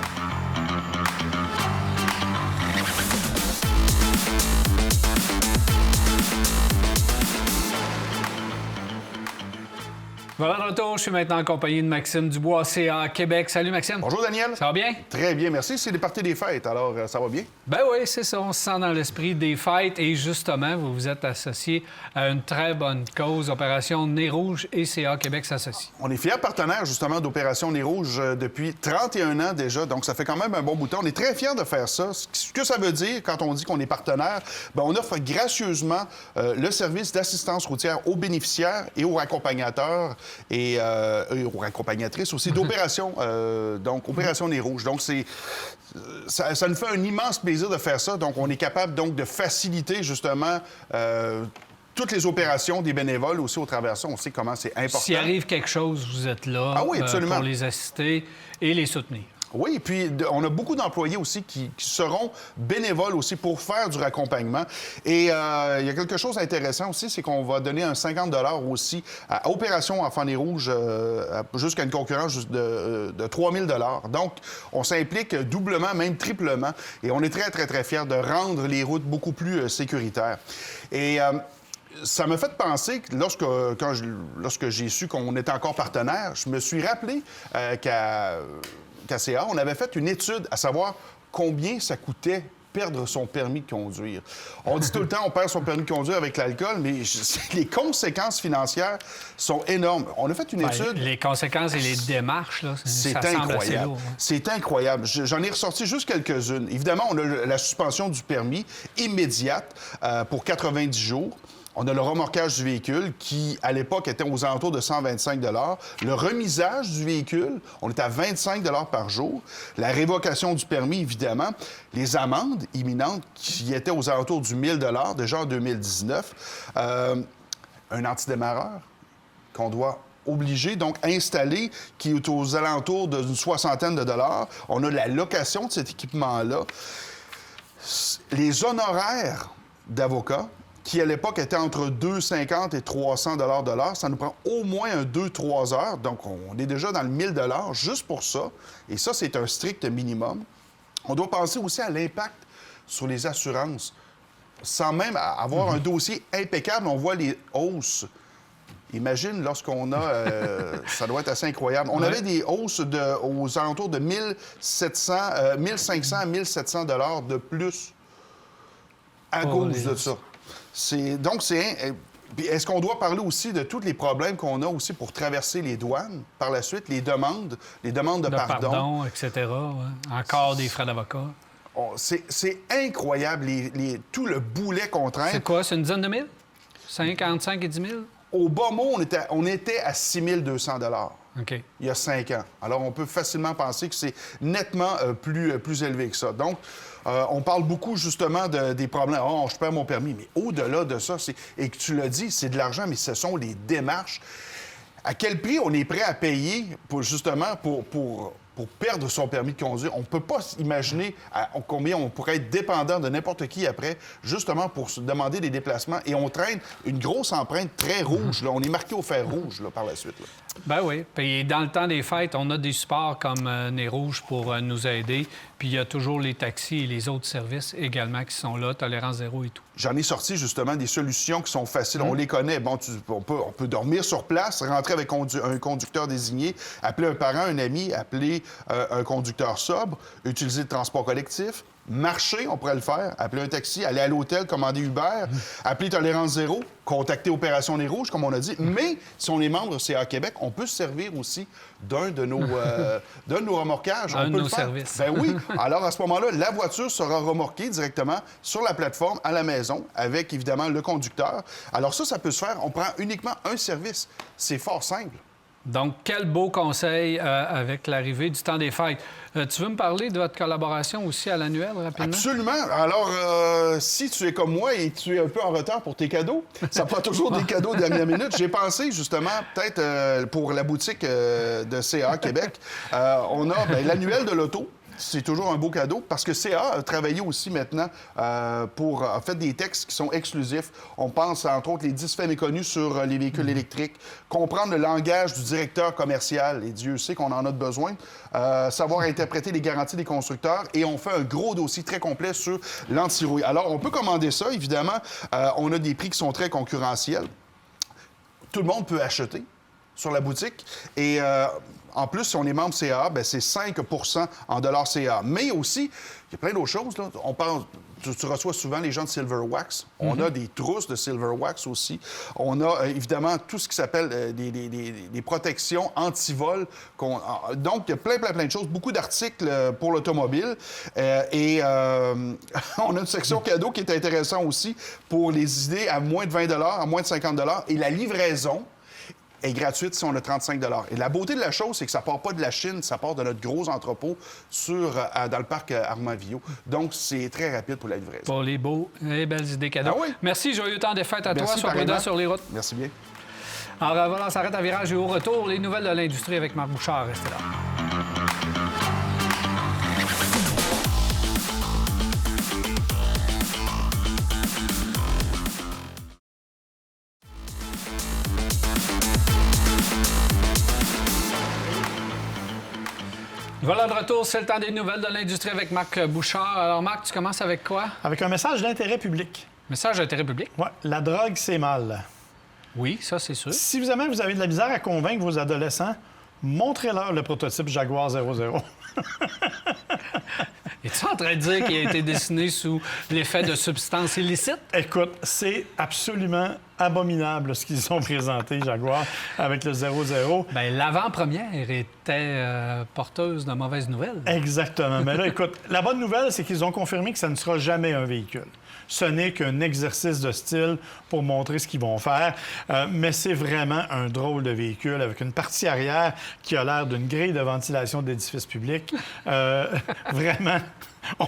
Speaker 1: Voilà, de retour. Je suis maintenant en compagnie de Maxime Dubois, CA Québec. Salut, Maxime.
Speaker 8: Bonjour, Daniel.
Speaker 1: Ça va bien?
Speaker 8: Très bien, merci. C'est les parties des fêtes, alors ça va bien?
Speaker 1: Ben oui, c'est ça. On se sent dans l'esprit des fêtes. Et justement, vous vous êtes associé à une très bonne cause, Opération Nez Rouge et CA Québec s'associe.
Speaker 8: On est fiers partenaires, justement, d'Opération Nez Rouge depuis 31 ans déjà. Donc, ça fait quand même un bon bout de temps. On est très fiers de faire ça. Ce que ça veut dire, quand on dit qu'on est partenaire, bien, on offre gracieusement le service d'assistance routière aux bénéficiaires et aux accompagnateurs et aux accompagnatrices aussi d'opération, donc Opération Nez Rouge. Donc, ça nous fait un immense plaisir de faire ça. Donc, on est capable donc de faciliter justement toutes les opérations des bénévoles aussi au travers de ça. On sait comment c'est important.
Speaker 1: S'il arrive quelque chose, vous êtes là
Speaker 8: oui,
Speaker 1: pour les assister et les soutenir.
Speaker 8: Oui, et puis on a beaucoup d'employés aussi qui seront bénévoles aussi pour faire du raccompagnement. Et il y a quelque chose d'intéressant aussi, c'est qu'on va donner un 50 $ aussi à Opération Enfants Nez Rouge jusqu'à une concurrence de 3 000 $. Donc, on s'implique doublement, même triplement. Et on est très, très, très fiers de rendre les routes beaucoup plus sécuritaires. Et ça m'a fait penser que lorsque j'ai su qu'on était encore partenaire, je me suis rappelé qu'à CA, on avait fait une étude à savoir combien ça coûtait perdre son permis de conduire. On dit tout le temps on perd son permis de conduire avec l'alcool, mais les conséquences financières sont énormes. On a fait une étude...
Speaker 1: Les conséquences et les démarches, là,
Speaker 8: c'est
Speaker 1: ça semble assez lourd.
Speaker 8: C'est incroyable. J'en ai ressorti juste quelques-unes. Évidemment, on a la suspension du permis immédiate pour 90 jours. On a le remorquage du véhicule qui, à l'époque, était aux alentours de 125 $. Le remisage du véhicule, on est à 25 $ par jour. La révocation du permis, évidemment. Les amendes imminentes qui étaient aux alentours du 1 000 $ déjà en 2019. Un antidémarreur qu'on doit obliger, donc installer, qui est aux alentours d'une soixantaine de $. On a la location de cet équipement-là. Les honoraires d'avocats, qui, à l'époque, était entre 250 et 300 $ de l'heure. Ça nous prend au moins 2-3 heures. Donc, on est déjà dans le 1 000 $ juste pour ça. Et ça, c'est un strict minimum. On doit penser aussi à l'impact sur les assurances. Sans même avoir un dossier impeccable, on voit les hausses Imagine lorsqu'on a... ça doit être assez incroyable. On avait des hausses aux alentours de 1500 à 1700 $ de plus à cause de ça. Donc, est-ce qu'on doit parler aussi de tous les problèmes qu'on a aussi pour traverser les douanes par la suite, les demandes de pardon,
Speaker 1: etc. Ouais. Encore des frais d'avocat.
Speaker 8: C'est incroyable, tout le boulet qu'on traîne.
Speaker 1: C'est quoi, c'est une dizaine de mille? 55 et 10 000?
Speaker 8: Au bas mot, on était à 6 200 $.
Speaker 1: OK.
Speaker 8: Il y a 5 ans. Alors, on peut facilement penser que c'est nettement plus élevé que ça. Donc, on parle beaucoup, justement, des problèmes. « Oh, je perds mon permis. » Mais au-delà de ça, et que tu l'as dit, c'est de l'argent, mais ce sont les démarches. À quel prix on est prêt à payer, pour perdre son permis de conduire? On ne peut pas imaginer combien on pourrait être dépendant de n'importe qui après, justement pour se demander des déplacements. Et on traîne une grosse empreinte très rouge. Là. On est marqué au fer rouge par la suite. Là.
Speaker 1: Ben oui. Puis dans le temps des fêtes, on a des supports comme Nez Rouge pour nous aider. Puis il y a toujours les taxis et les autres services également qui sont là, Tolérance Zéro et tout.
Speaker 8: J'en ai sorti justement des solutions qui sont faciles. On les connaît. Bon, on peut dormir sur place, rentrer avec un conducteur désigné, appeler un parent, un ami, appeler un conducteur sobre, utiliser le transport collectif. Marcher, on pourrait le faire, appeler un taxi, aller à l'hôtel, commander Uber, appeler Tolérance Zéro, contacter Opération Nez Rouge, comme on a dit. Mais si on est membre de CA Québec, on peut se servir aussi d'un de nos remorquages.
Speaker 1: Un
Speaker 8: de
Speaker 1: nos services.
Speaker 8: Ben oui. Alors, à ce moment-là, la voiture sera remorquée directement sur la plateforme à la maison avec, évidemment, le conducteur. Alors ça peut se faire. On prend uniquement un service. C'est fort simple.
Speaker 1: Donc, quel beau conseil avec l'arrivée du temps des fêtes. Tu veux me parler de votre collaboration aussi à l'annuel, rapidement?
Speaker 8: Absolument. Alors, si tu es comme moi et tu es un peu en retard pour tes cadeaux, ça prend toujours des cadeaux de dernière minute. J'ai pensé, justement, peut-être pour la boutique de CA Québec, on a l'annuel de l'auto. C'est toujours un beau cadeau parce que CA a travaillé aussi maintenant pour en fait des textes qui sont exclusifs. On pense entre autres les 10 faits méconnus sur les véhicules électriques, comprendre le langage du directeur commercial, et Dieu sait qu'on en a besoin, savoir interpréter les garanties des constructeurs, et on fait un gros dossier très complet sur l'anti-rouille. Alors, on peut commander ça, évidemment. On a des prix qui sont très concurrentiels. Tout le monde peut acheter sur la boutique. Et en plus, si on est membre CA, c'est 5 % en dollars CA. Mais aussi, il y a plein d'autres choses. Là. On parle, tu reçois souvent les gens de Silver Wax. On a des trousses de Silver Wax aussi. On a évidemment tout ce qui s'appelle des protections anti-vol. Donc, il y a plein de choses. Beaucoup d'articles pour l'automobile. On a une section cadeau qui est intéressante aussi pour les idées à moins de 20 $, à moins de 50 $. Et la livraison est gratuite si on a 35 $. Et la beauté de la chose, c'est que ça part pas de la Chine, ça part de notre gros entrepôt dans le parc Armand-Villot. Donc, c'est très rapide pour la livraison.
Speaker 1: Pour les beaux et belles idées cadeaux.
Speaker 8: Ah oui.
Speaker 1: Merci, joyeux temps des fêtes à
Speaker 8: Merci,
Speaker 1: toi. Sois prudent sur les routes.
Speaker 8: Merci bien.
Speaker 1: Alors voilà, on s'arrête à virage et au retour. Les nouvelles de l'industrie avec Marc Bouchard. Restez là. Voilà de retour, c'est le temps des nouvelles de l'industrie avec Marc Bouchard. Alors Marc, tu commences avec quoi?
Speaker 4: Avec un message d'intérêt public.
Speaker 1: Message d'intérêt public?
Speaker 4: Oui, la drogue, c'est mal.
Speaker 1: Oui, ça c'est sûr.
Speaker 4: Si vous avez de la misère à convaincre vos adolescents, montrez-leur le prototype Jaguar 00.
Speaker 1: Es-tu en train de dire qu'il a été dessiné sous l'effet de substances illicites?
Speaker 4: Écoute, c'est absolument abominable ce qu'ils ont présenté, Jaguar, avec le 00.
Speaker 1: Bien, l'avant-première était porteuse de mauvaises nouvelles.
Speaker 4: Exactement. Mais là, écoute, la bonne nouvelle, c'est qu'ils ont confirmé que ça ne sera jamais un véhicule. Ce n'est qu'un exercice de style pour montrer ce qu'ils vont faire. Mais c'est vraiment un drôle de véhicule avec une partie arrière qui a l'air d'une grille de ventilation d'édifices publics. Vraiment,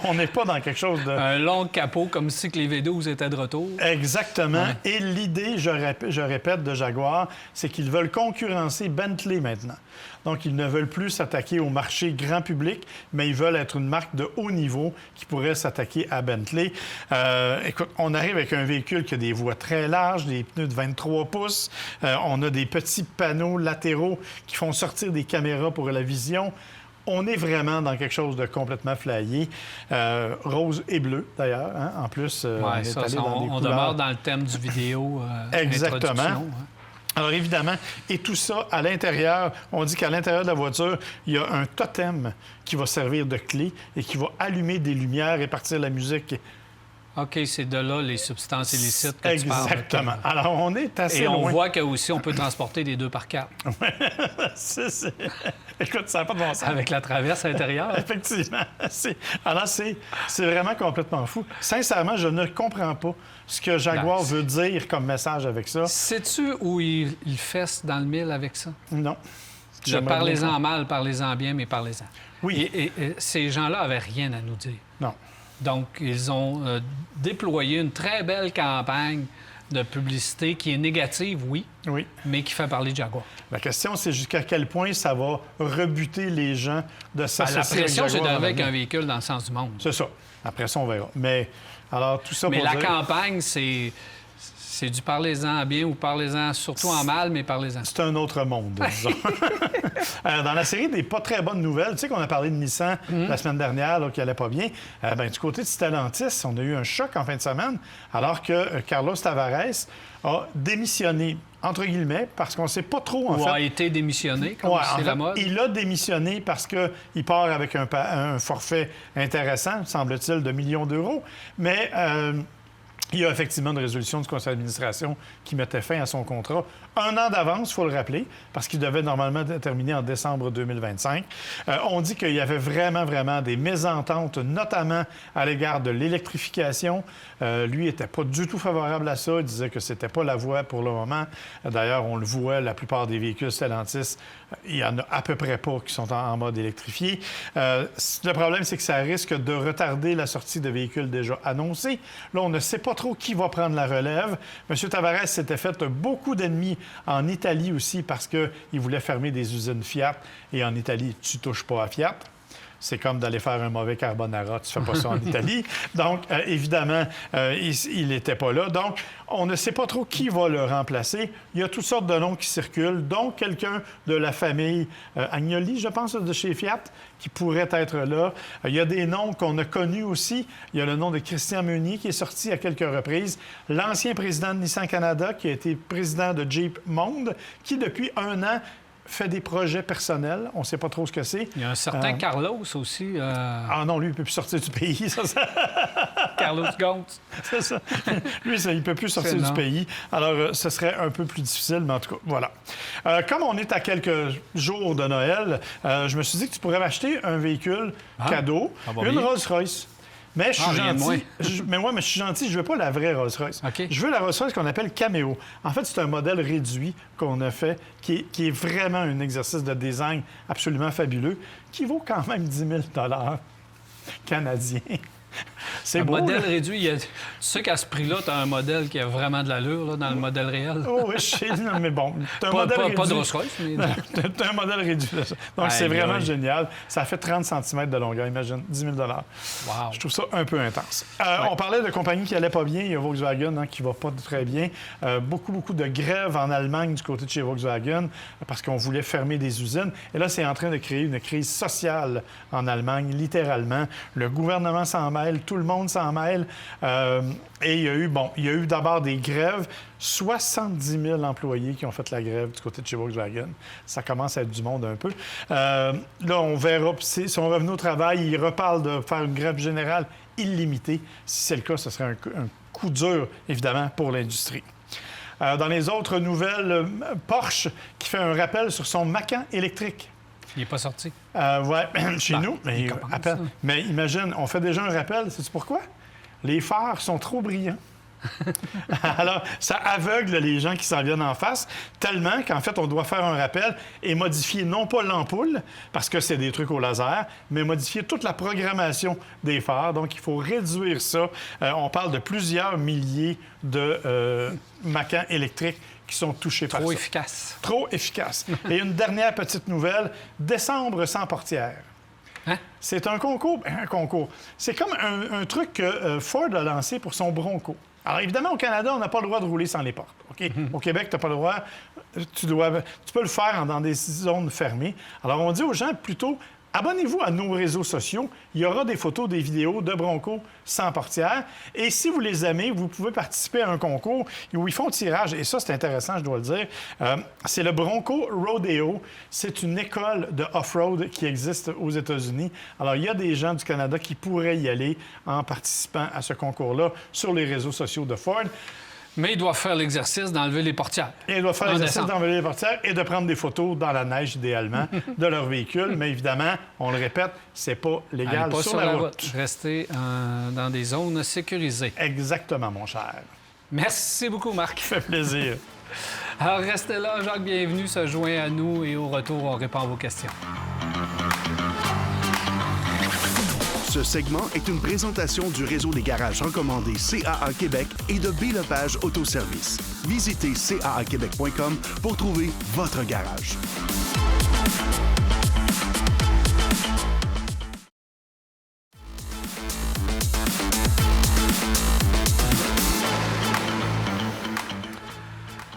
Speaker 4: on n'est pas dans quelque chose de...
Speaker 1: Un long capot, comme si que les V12 étaient de retour.
Speaker 4: Exactement.
Speaker 1: Ouais.
Speaker 4: Et l'idée, je répète, de Jaguar, c'est qu'ils veulent concurrencer Bentley maintenant. Donc, ils ne veulent plus s'attaquer au marché grand public, mais ils veulent être une marque de haut niveau qui pourrait s'attaquer à Bentley. Écoute, on arrive avec un véhicule qui a des voies très larges, des pneus de 23 pouces. On a des petits panneaux latéraux qui font sortir des caméras pour la vision. On est vraiment dans quelque chose de complètement flyé. Rose et bleu, d'ailleurs. En plus,
Speaker 1: on demeure dans le thème du vidéo.
Speaker 4: Exactement.
Speaker 1: Introduction, hein.
Speaker 4: Alors, évidemment, et tout ça, à l'intérieur, on dit qu'à l'intérieur de la voiture, il y a un totem qui va servir de clé et qui va allumer des lumières et partir la musique.
Speaker 1: OK, c'est de là les substances illicites que tu parles.
Speaker 4: Exactement. Alors, on est assez
Speaker 1: Et on
Speaker 4: loin.
Speaker 1: voit qu'aussi, on peut transporter des 2x4
Speaker 4: Écoute, ça n'a pas de bon sens.
Speaker 1: avec la traverse intérieure.
Speaker 4: Effectivement. Alors, c'est vraiment complètement fou. Sincèrement, je ne comprends pas ce que Jaguar veut dire comme message avec ça.
Speaker 1: Sais-tu où il fesse dans le mille avec ça?
Speaker 4: Non.
Speaker 1: Parlez-en mal, parlez-en bien, mais parlez-en.
Speaker 4: Oui.
Speaker 1: Et ces gens-là avaient rien à nous dire.
Speaker 4: Non.
Speaker 1: Donc, ils ont déployé une très belle campagne de publicité qui est négative, oui, mais qui fait parler de Jaguar.
Speaker 4: La question, c'est jusqu'à quel point ça va rebuter les gens de s'associer
Speaker 1: La pression,
Speaker 4: avec
Speaker 1: c'est
Speaker 4: Jaguar.
Speaker 1: d'arriver avec un véhicule dans le sens du monde.
Speaker 4: C'est ça. Après ça, on verra. Mais, alors, tout ça
Speaker 1: Mais
Speaker 4: pour
Speaker 1: la
Speaker 4: dire...
Speaker 1: campagne, c'est du parlez-en bien ou parlez-en surtout en mal, mais parlez-en.
Speaker 4: C'est un autre monde, disons. Dans la série des pas très bonnes nouvelles, tu sais qu'on a parlé de Nissan la semaine dernière, là, qui allait pas bien. Du côté de Stellantis, on a eu un choc en fin de semaine, alors que Carlos Tavares a démissionné, entre guillemets, parce qu'on ne sait pas trop,
Speaker 1: Ou a été démissionné, comme c'est la mode.
Speaker 4: Il a démissionné parce qu'il part avec un forfait intéressant, semble-t-il, de millions d'euros. Mais... il y a effectivement une résolution du conseil d'administration qui mettait fin à son contrat. 1 an d'avance, il faut le rappeler, parce qu'il devait normalement terminer en décembre 2025. On dit qu'il y avait vraiment, vraiment des mésententes, notamment à l'égard de l'électrification. Lui n'était pas du tout favorable à ça. Il disait que c'était pas la voie pour le moment. D'ailleurs, on le voit, la plupart des véhicules Stellantis, il y en a à peu près pas qui sont en mode électrifié. Le problème, c'est que ça risque de retarder la sortie de véhicules déjà annoncés. Là, on ne sait pas trop qui va prendre la relève. M. Tavares s'était fait beaucoup d'ennemis en Italie aussi parce qu'il voulait fermer des usines Fiat. Et en Italie, tu touches pas à Fiat. C'est comme d'aller faire un mauvais carbonara. Tu fais pas ça en Italie. Donc, évidemment, il n'était pas là. Donc, on ne sait pas trop qui va le remplacer. Il y a toutes sortes de noms qui circulent, dont quelqu'un de la famille Agnelli, je pense, de chez Fiat, qui pourrait être là. Il y a des noms qu'on a connus aussi. Il y a le nom de Christian Meunier qui est sorti à quelques reprises. L'ancien président de Nissan Canada, qui a été président de Jeep Monde, qui, depuis 1 an, fait des projets personnels. On ne sait pas trop ce que c'est.
Speaker 1: Il y a un certain Carlos aussi.
Speaker 4: Ah non, lui, il ne peut plus sortir du pays.
Speaker 1: Carlos Ghosn.
Speaker 4: C'est ça. Lui, il ne peut plus sortir du pays. Alors, ce serait un peu plus difficile, mais en tout cas, voilà. Comme on est à quelques jours de Noël, je me suis dit que tu pourrais m'acheter un véhicule cadeau, une Rolls-Royce. Mais je suis gentil. Mais je suis gentil. Je veux pas la vraie Rolls-Royce.
Speaker 1: Okay.
Speaker 4: Je veux la Rolls-Royce qu'on appelle Cameo. En fait, c'est un modèle réduit qu'on a fait, qui est vraiment un exercice de design absolument fabuleux, qui vaut quand même 10 000 canadiens. C'est beau,
Speaker 1: modèle
Speaker 4: là.
Speaker 1: réduit. Tu sais qu'à ce prix-là, tu as un modèle qui a vraiment de l'allure là, dans le modèle réel.
Speaker 4: Oh oui, je sais. Non, mais bon, t'as un modèle réduit.
Speaker 1: Pas de Rolls-Royce, mais...
Speaker 4: T'as un modèle réduit. Là. Donc, c'est vraiment génial. Ça fait 30 cm de longueur, imagine. 10 000
Speaker 1: Wow.
Speaker 4: Je trouve ça un peu intense. On parlait de compagnies qui n'allaient pas bien. Il y a Volkswagen qui ne va pas très bien. Beaucoup de grèves en Allemagne du côté de chez Volkswagen parce qu'on voulait fermer des usines. Et là, c'est en train de créer une crise sociale en Allemagne, littéralement. Le gouvernement s'en mêle, tout le monde s'en mêle. Et il y a eu d'abord des grèves. 70 000 employés qui ont fait la grève du côté de chez Volkswagen. Ça commence à être du monde un peu. Là, on verra. Si on revenait au travail, ils reparlent de faire une grève générale illimitée. Si c'est le cas, ce serait un coup dur, évidemment, pour l'industrie. Dans les autres nouvelles, Porsche qui fait un rappel sur son Macan électrique.
Speaker 1: Il n'est pas sorti.
Speaker 4: Oui, chez nous.
Speaker 1: Mais,
Speaker 4: mais imagine, on fait déjà un rappel. Sais-tu pourquoi? Les phares sont trop brillants. Alors, ça aveugle les gens qui s'en viennent en face, tellement qu'en fait, on doit faire un rappel et modifier non pas l'ampoule, parce que c'est des trucs au laser, mais modifier toute la programmation des phares. Donc, il faut réduire ça. On parle de plusieurs milliers de Macans électriques qui sont touchés par ça.
Speaker 1: Trop efficace.
Speaker 4: Trop efficace. Et une dernière petite nouvelle, décembre sans portière.
Speaker 1: Hein?
Speaker 4: C'est un concours. C'est comme un truc que Ford a lancé pour son Bronco. Alors, évidemment, au Canada, on n'a pas le droit de rouler sans les portes. OK? Au Québec, tu n'as pas le droit. Tu peux le faire dans des zones fermées. Alors, on dit aux gens plutôt Abonnez-vous à nos réseaux sociaux. Il y aura des photos, des vidéos de Bronco sans portière. Et si vous les aimez, vous pouvez participer à un concours où ils font tirage. Et ça, c'est intéressant, je dois le dire. C'est le Bronco Rodeo. C'est une école de off-road qui existe aux États-Unis. Alors, il y a des gens du Canada qui pourraient y aller en participant à ce concours-là sur les réseaux sociaux de Ford.
Speaker 1: Mais ils doivent faire l'exercice d'enlever les portières.
Speaker 4: Et ils doivent faire l'exercice d'enlever les portières et de prendre des photos dans la neige, idéalement, de leur véhicule. Mais évidemment, on le répète, c'est pas légal
Speaker 1: Allez pas
Speaker 4: sur la route.
Speaker 1: Restez dans des zones sécurisées.
Speaker 4: Exactement, mon cher.
Speaker 1: Merci beaucoup, Marc.
Speaker 4: Ça fait plaisir.
Speaker 1: Alors, restez là. Jacques Bienvenu se joint à nous et au retour, on répond à vos questions.
Speaker 9: Ce segment est une présentation du réseau des garages recommandés CAA Québec et de B Lepage Autoservice. Visitez caaquebec.com pour trouver votre garage.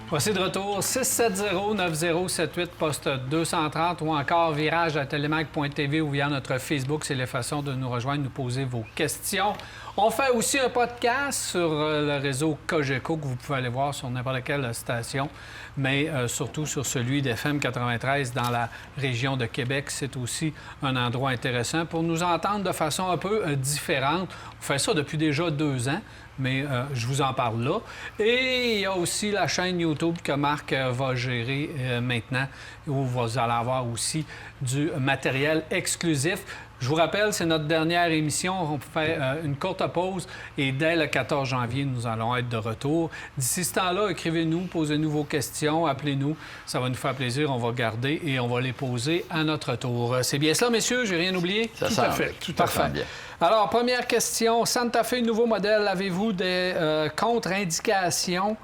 Speaker 1: Voici de retour, 670-9078, poste 230 ou encore virage à télémac.tv ou via notre Facebook. C'est les façons de nous rejoindre, nous poser vos questions. On fait aussi un podcast sur le réseau Cogeco que vous pouvez aller voir sur n'importe quelle station, mais surtout sur celui d'FM 93 dans la région de Québec. C'est aussi un endroit intéressant pour nous entendre de façon un peu différente. On fait ça depuis déjà 2 ans. Mais je vous en parle là. Et il y a aussi la chaîne YouTube que Marc va gérer maintenant, où vous allez avoir aussi du matériel exclusif. Je vous rappelle, c'est notre dernière émission. On fait une courte pause et dès le 14 janvier, nous allons être de retour. D'ici ce temps-là, écrivez-nous, posez-nous vos questions, appelez-nous. Ça va nous faire plaisir. On va garder et on va les poser à notre tour. C'est bien cela, messieurs? J'ai rien oublié?
Speaker 3: Ça
Speaker 4: Tout à fait. Tout à fait.
Speaker 3: bien.
Speaker 1: Alors, première question. Santa Fe, nouveau modèle. Avez-vous des contre-indications?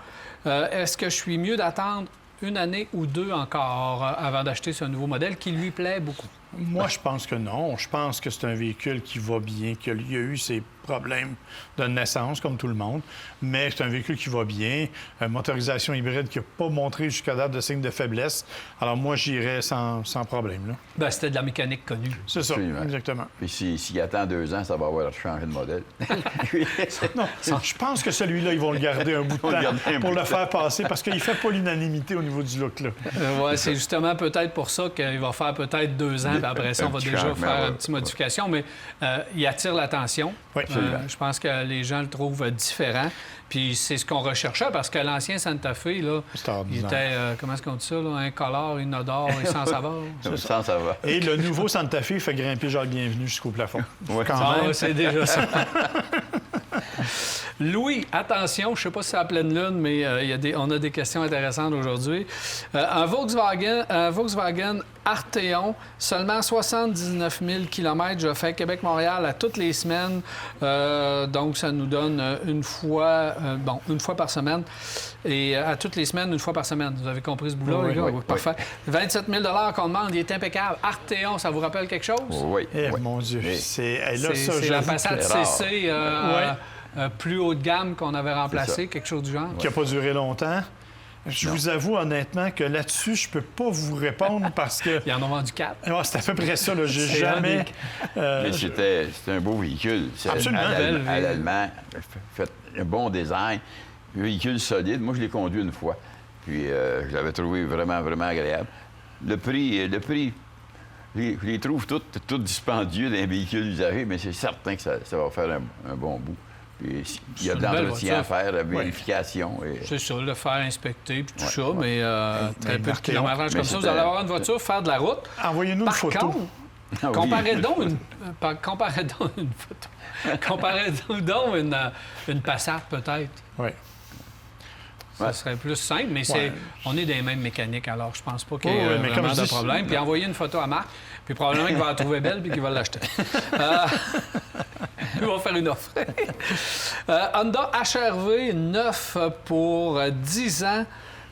Speaker 1: Est-ce que je suis mieux d'attendre 1 année ou 2 encore avant d'acheter ce nouveau modèle qui lui plaît beaucoup?
Speaker 4: Moi, je pense que non. Je pense que c'est un véhicule qui va bien, qu'il y a eu ses problèmes de naissance, comme tout le monde, mais c'est un véhicule qui va bien. Motorisation hybride qui n'a pas montré jusqu'à date de signe de faiblesse. Alors moi, j'irais sans problème. Là.
Speaker 1: Bien, c'était de la mécanique connue.
Speaker 4: C'est ça,
Speaker 3: Absolument.
Speaker 4: exactement.
Speaker 3: Puis s'il attend 2 ans, ça va avoir changé de modèle.
Speaker 4: Non, je pense que celui-là, ils vont le garder un bout de temps pour le faire passer, parce qu'il ne fait pas l'unanimité au niveau du look. Là.
Speaker 1: Oui, c'est justement peut-être pour ça qu'il va faire peut-être 2 ans, puis après ça, on va déjà faire une petite modification, mais il attire l'attention.
Speaker 4: Oui,
Speaker 1: je pense que les gens le trouvent différent. Puis c'est ce qu'on recherchait, parce que l'ancien Santa Fe, là, il était, comment est-ce qu'on dit ça, là, incolore, inodore et sans saveur.
Speaker 3: Sans saveur.
Speaker 4: Et le nouveau Santa Fe fait grimper Jacques Bienvenu jusqu'au plafond.
Speaker 3: Ouais.
Speaker 1: C'est déjà ça. Louis, attention, je ne sais pas si c'est à pleine lune, mais on a des questions intéressantes aujourd'hui. Un Volkswagen Arteon, seulement 79 000 km. Je fais Québec-Montréal à toutes les semaines. Donc, ça nous donne une fois par semaine. Et à toutes les semaines, 1 fois par semaine. Vous avez compris ce bout-là, les gars? Oui, parfait. 27 000 qu'on demande, il est impeccable. Arteon, ça vous rappelle quelque chose?
Speaker 3: Oui.
Speaker 4: Mon Dieu. C'est
Speaker 1: la Passat CC plus haut de gamme qu'on avait remplacé, quelque chose du genre.
Speaker 4: Qui n'a pas duré longtemps. Je vous avoue honnêtement que là-dessus, je peux pas vous répondre parce que...
Speaker 1: Ils en ont vendu 4.
Speaker 4: Ouais, c'est à peu près ça. J'ai jamais...
Speaker 3: Mais c'était un beau véhicule.
Speaker 4: Absolument.
Speaker 3: À l'allemand, fait un bon design. Un véhicule solide. Moi, je l'ai conduit 1 fois. Puis je l'avais trouvé vraiment, vraiment agréable. Le prix, je les trouve tous dispendieux d'un véhicule usagé, mais c'est certain que ça va faire un bon bout. Puis, il y a de l'entretien à faire, la vérification. Et...
Speaker 1: C'est ça, le faire inspecter, puis tout ça, mais très peu de kilométrage comme ça. Vous allez avoir une voiture, faire de la route.
Speaker 4: Envoyez-nous une photo.
Speaker 1: Par contre, comparez donc une Passat, peut-être.
Speaker 4: Oui.
Speaker 1: Ça serait plus simple, mais on est des mêmes mécaniques, alors je pense pas qu'il y ait vraiment de problème. Puis envoyez une photo à Marc, puis probablement qu'il va la trouver belle puis qu'il va l'acheter. Il va faire une offre. Honda HR-V 9 pour 10 ans.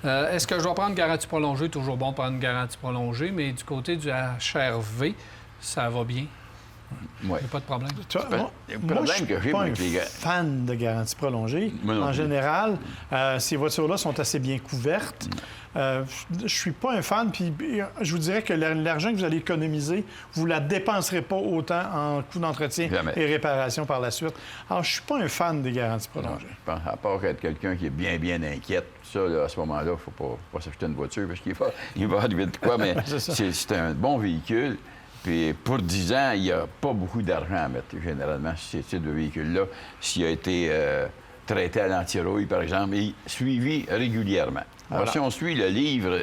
Speaker 1: Est-ce que je dois prendre une garantie prolongée? Toujours bon de prendre une garantie prolongée, mais du côté du HR-V, ça va bien.
Speaker 3: Ouais.
Speaker 1: Il n'y a pas de problème.
Speaker 4: Tu vois,
Speaker 3: Le
Speaker 4: moi,
Speaker 3: problème
Speaker 4: je
Speaker 3: que j'ai,
Speaker 4: suis pas
Speaker 3: moi,
Speaker 4: un
Speaker 3: avec les gars-
Speaker 4: fan de garantie prolongée.
Speaker 3: Moi non
Speaker 4: En
Speaker 3: plus.
Speaker 4: général, ces voitures-là sont assez bien couvertes. Je suis pas un fan, puis je vous dirais que l'argent que vous allez économiser, vous la dépenserez pas autant en coûts d'entretien
Speaker 3: Jamais.
Speaker 4: et réparation par la suite. Alors, je suis pas un fan des garanties prolongées.
Speaker 3: Je pense, à part être quelqu'un qui est bien inquiète, ça, là, à ce moment-là, il ne faut pas s'acheter une voiture parce qu'il va arriver de quoi, mais
Speaker 4: C'est ça.
Speaker 3: c'est un bon véhicule. Puis pour 10 ans, il n'y a pas beaucoup d'argent à mettre, généralement, sur ce type de véhicule-là, s'il a été traité à l'anti-rouille, par exemple, et suivi régulièrement. Alors,
Speaker 4: Voilà.
Speaker 3: si on suit le livre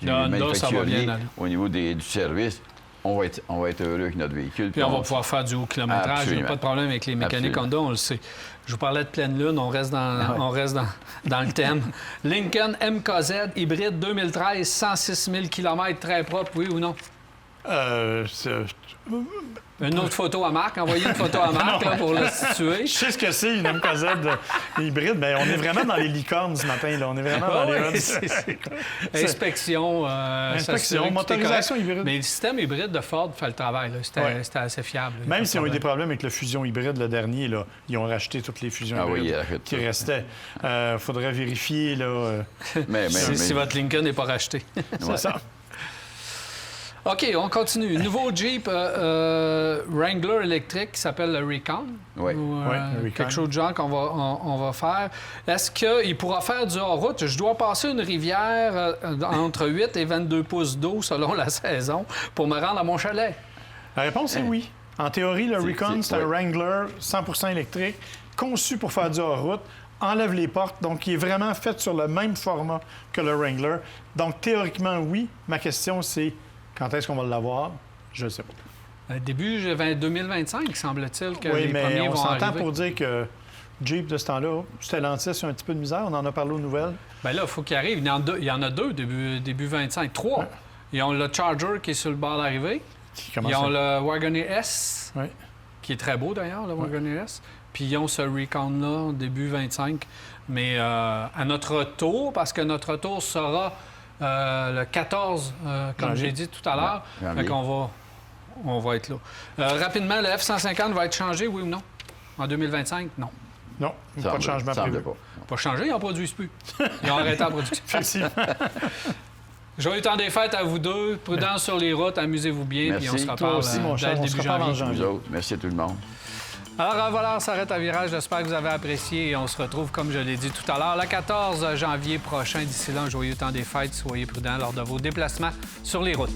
Speaker 3: du
Speaker 1: Là, ça va
Speaker 3: manufacturier
Speaker 1: bien aller.
Speaker 3: au niveau du service, on va être heureux avec notre véhicule.
Speaker 1: Puis on va pouvoir faire du haut kilométrage. Il n'y a
Speaker 3: Absolument.
Speaker 1: pas de problème avec les mécaniques
Speaker 3: Absolument.
Speaker 1: Honda, on le sait. Je vous parlais de pleine lune, on reste dans le thème. Lincoln MKZ hybride 2013, 106 000 km, très propre, oui ou non? Une autre photo à Marc, envoyez une photo à Marc là, pour le situer.
Speaker 4: Je sais ce que c'est, une MKZ hybride, mais on est vraiment dans les licornes ce matin. Là. On est vraiment dans les...
Speaker 1: Ouais, c'est- Inspection,
Speaker 4: Inspection,
Speaker 1: s'assurer que tout est
Speaker 4: motorisation
Speaker 1: correct.
Speaker 4: hybride.
Speaker 1: Mais le système hybride de Ford fait le travail. là.
Speaker 4: Ouais.
Speaker 1: C'était assez fiable. là.
Speaker 4: Même s'ils ont eu
Speaker 1: Pas
Speaker 4: des
Speaker 1: de
Speaker 4: problèmes avec le fusion hybride, le dernier, là, ils ont racheté toutes les fusions
Speaker 3: Ah oui,
Speaker 4: hybrides
Speaker 3: ils rachètent
Speaker 4: qui
Speaker 3: tout.
Speaker 4: restaient. Il faudrait vérifier. Là,
Speaker 3: Mais,
Speaker 1: Si votre Lincoln n'est pas racheté.
Speaker 4: c'est ça.
Speaker 1: OK, on continue. Nouveau Jeep Wrangler électrique qui s'appelle le Recon.
Speaker 3: Oui.
Speaker 1: Ou,
Speaker 4: Oui, le Recon.
Speaker 1: quelque chose de genre on va faire. Est-ce qu'il pourra faire du hors-route? Je dois passer une rivière entre 8 et 22 pouces d'eau selon la saison pour me rendre à mon chalet.
Speaker 4: La réponse est oui. En théorie, le Recon, c'est un
Speaker 3: ouais.
Speaker 4: Wrangler 100 électrique, conçu pour faire du hors-route, enlève les portes, donc il est vraiment fait sur le même format que le Wrangler. Donc, théoriquement, oui. Ma question, c'est quand est-ce qu'on va l'avoir? Je ne sais pas.
Speaker 1: Début 2025, semble-t-il, que
Speaker 4: Oui,
Speaker 1: les
Speaker 4: mais
Speaker 1: premiers
Speaker 4: on
Speaker 1: vont
Speaker 4: s'entend
Speaker 1: arriver.
Speaker 4: pour dire que Jeep, de ce temps-là, Stellantis a un petit peu de misère. On en a parlé aux nouvelles.
Speaker 1: Bien là, il faut qu'il arrive. Il y en a deux début 25. 3. Ils ont le Charger qui est sur le bord d'arrivée.
Speaker 4: Qui commence
Speaker 1: Ils ont
Speaker 4: à-
Speaker 1: le Wagoneer S,
Speaker 4: Oui.
Speaker 1: qui est très beau d'ailleurs, le Wagoneer S. Puis ils ont ce Recon-là, début 25. Mais à notre tour, parce que notre tour sera le 14, comme
Speaker 4: Janvier.
Speaker 1: j'ai dit tout à l'heure.
Speaker 3: Ouais,
Speaker 1: Fait
Speaker 3: janvier.
Speaker 1: on va être là. Rapidement, le F-150 va être changé, oui ou non? En 2025? Non.
Speaker 4: Non, pas de changement
Speaker 3: semble
Speaker 4: prévu.
Speaker 3: pas.
Speaker 1: Pas changé, ils n'en produisent plus. Ils ont arrêté la production.
Speaker 4: Effectivement.
Speaker 1: Joyeux temps des fêtes à vous deux. Prudence sur les routes, amusez-vous bien,
Speaker 3: Merci.
Speaker 1: puis on se
Speaker 3: Toi
Speaker 1: reparle
Speaker 4: aussi, mon
Speaker 1: dès
Speaker 4: cher,
Speaker 1: le
Speaker 4: on se
Speaker 1: début
Speaker 4: reparle en
Speaker 1: janvier.
Speaker 4: janvier.
Speaker 3: Vous autres, merci à tout le monde.
Speaker 1: Alors voilà, on s'arrête à virage. J'espère que vous avez apprécié et on se retrouve, comme je l'ai dit tout à l'heure, le 14 janvier prochain. D'ici là, un joyeux temps des fêtes. Soyez prudents lors de vos déplacements sur les routes.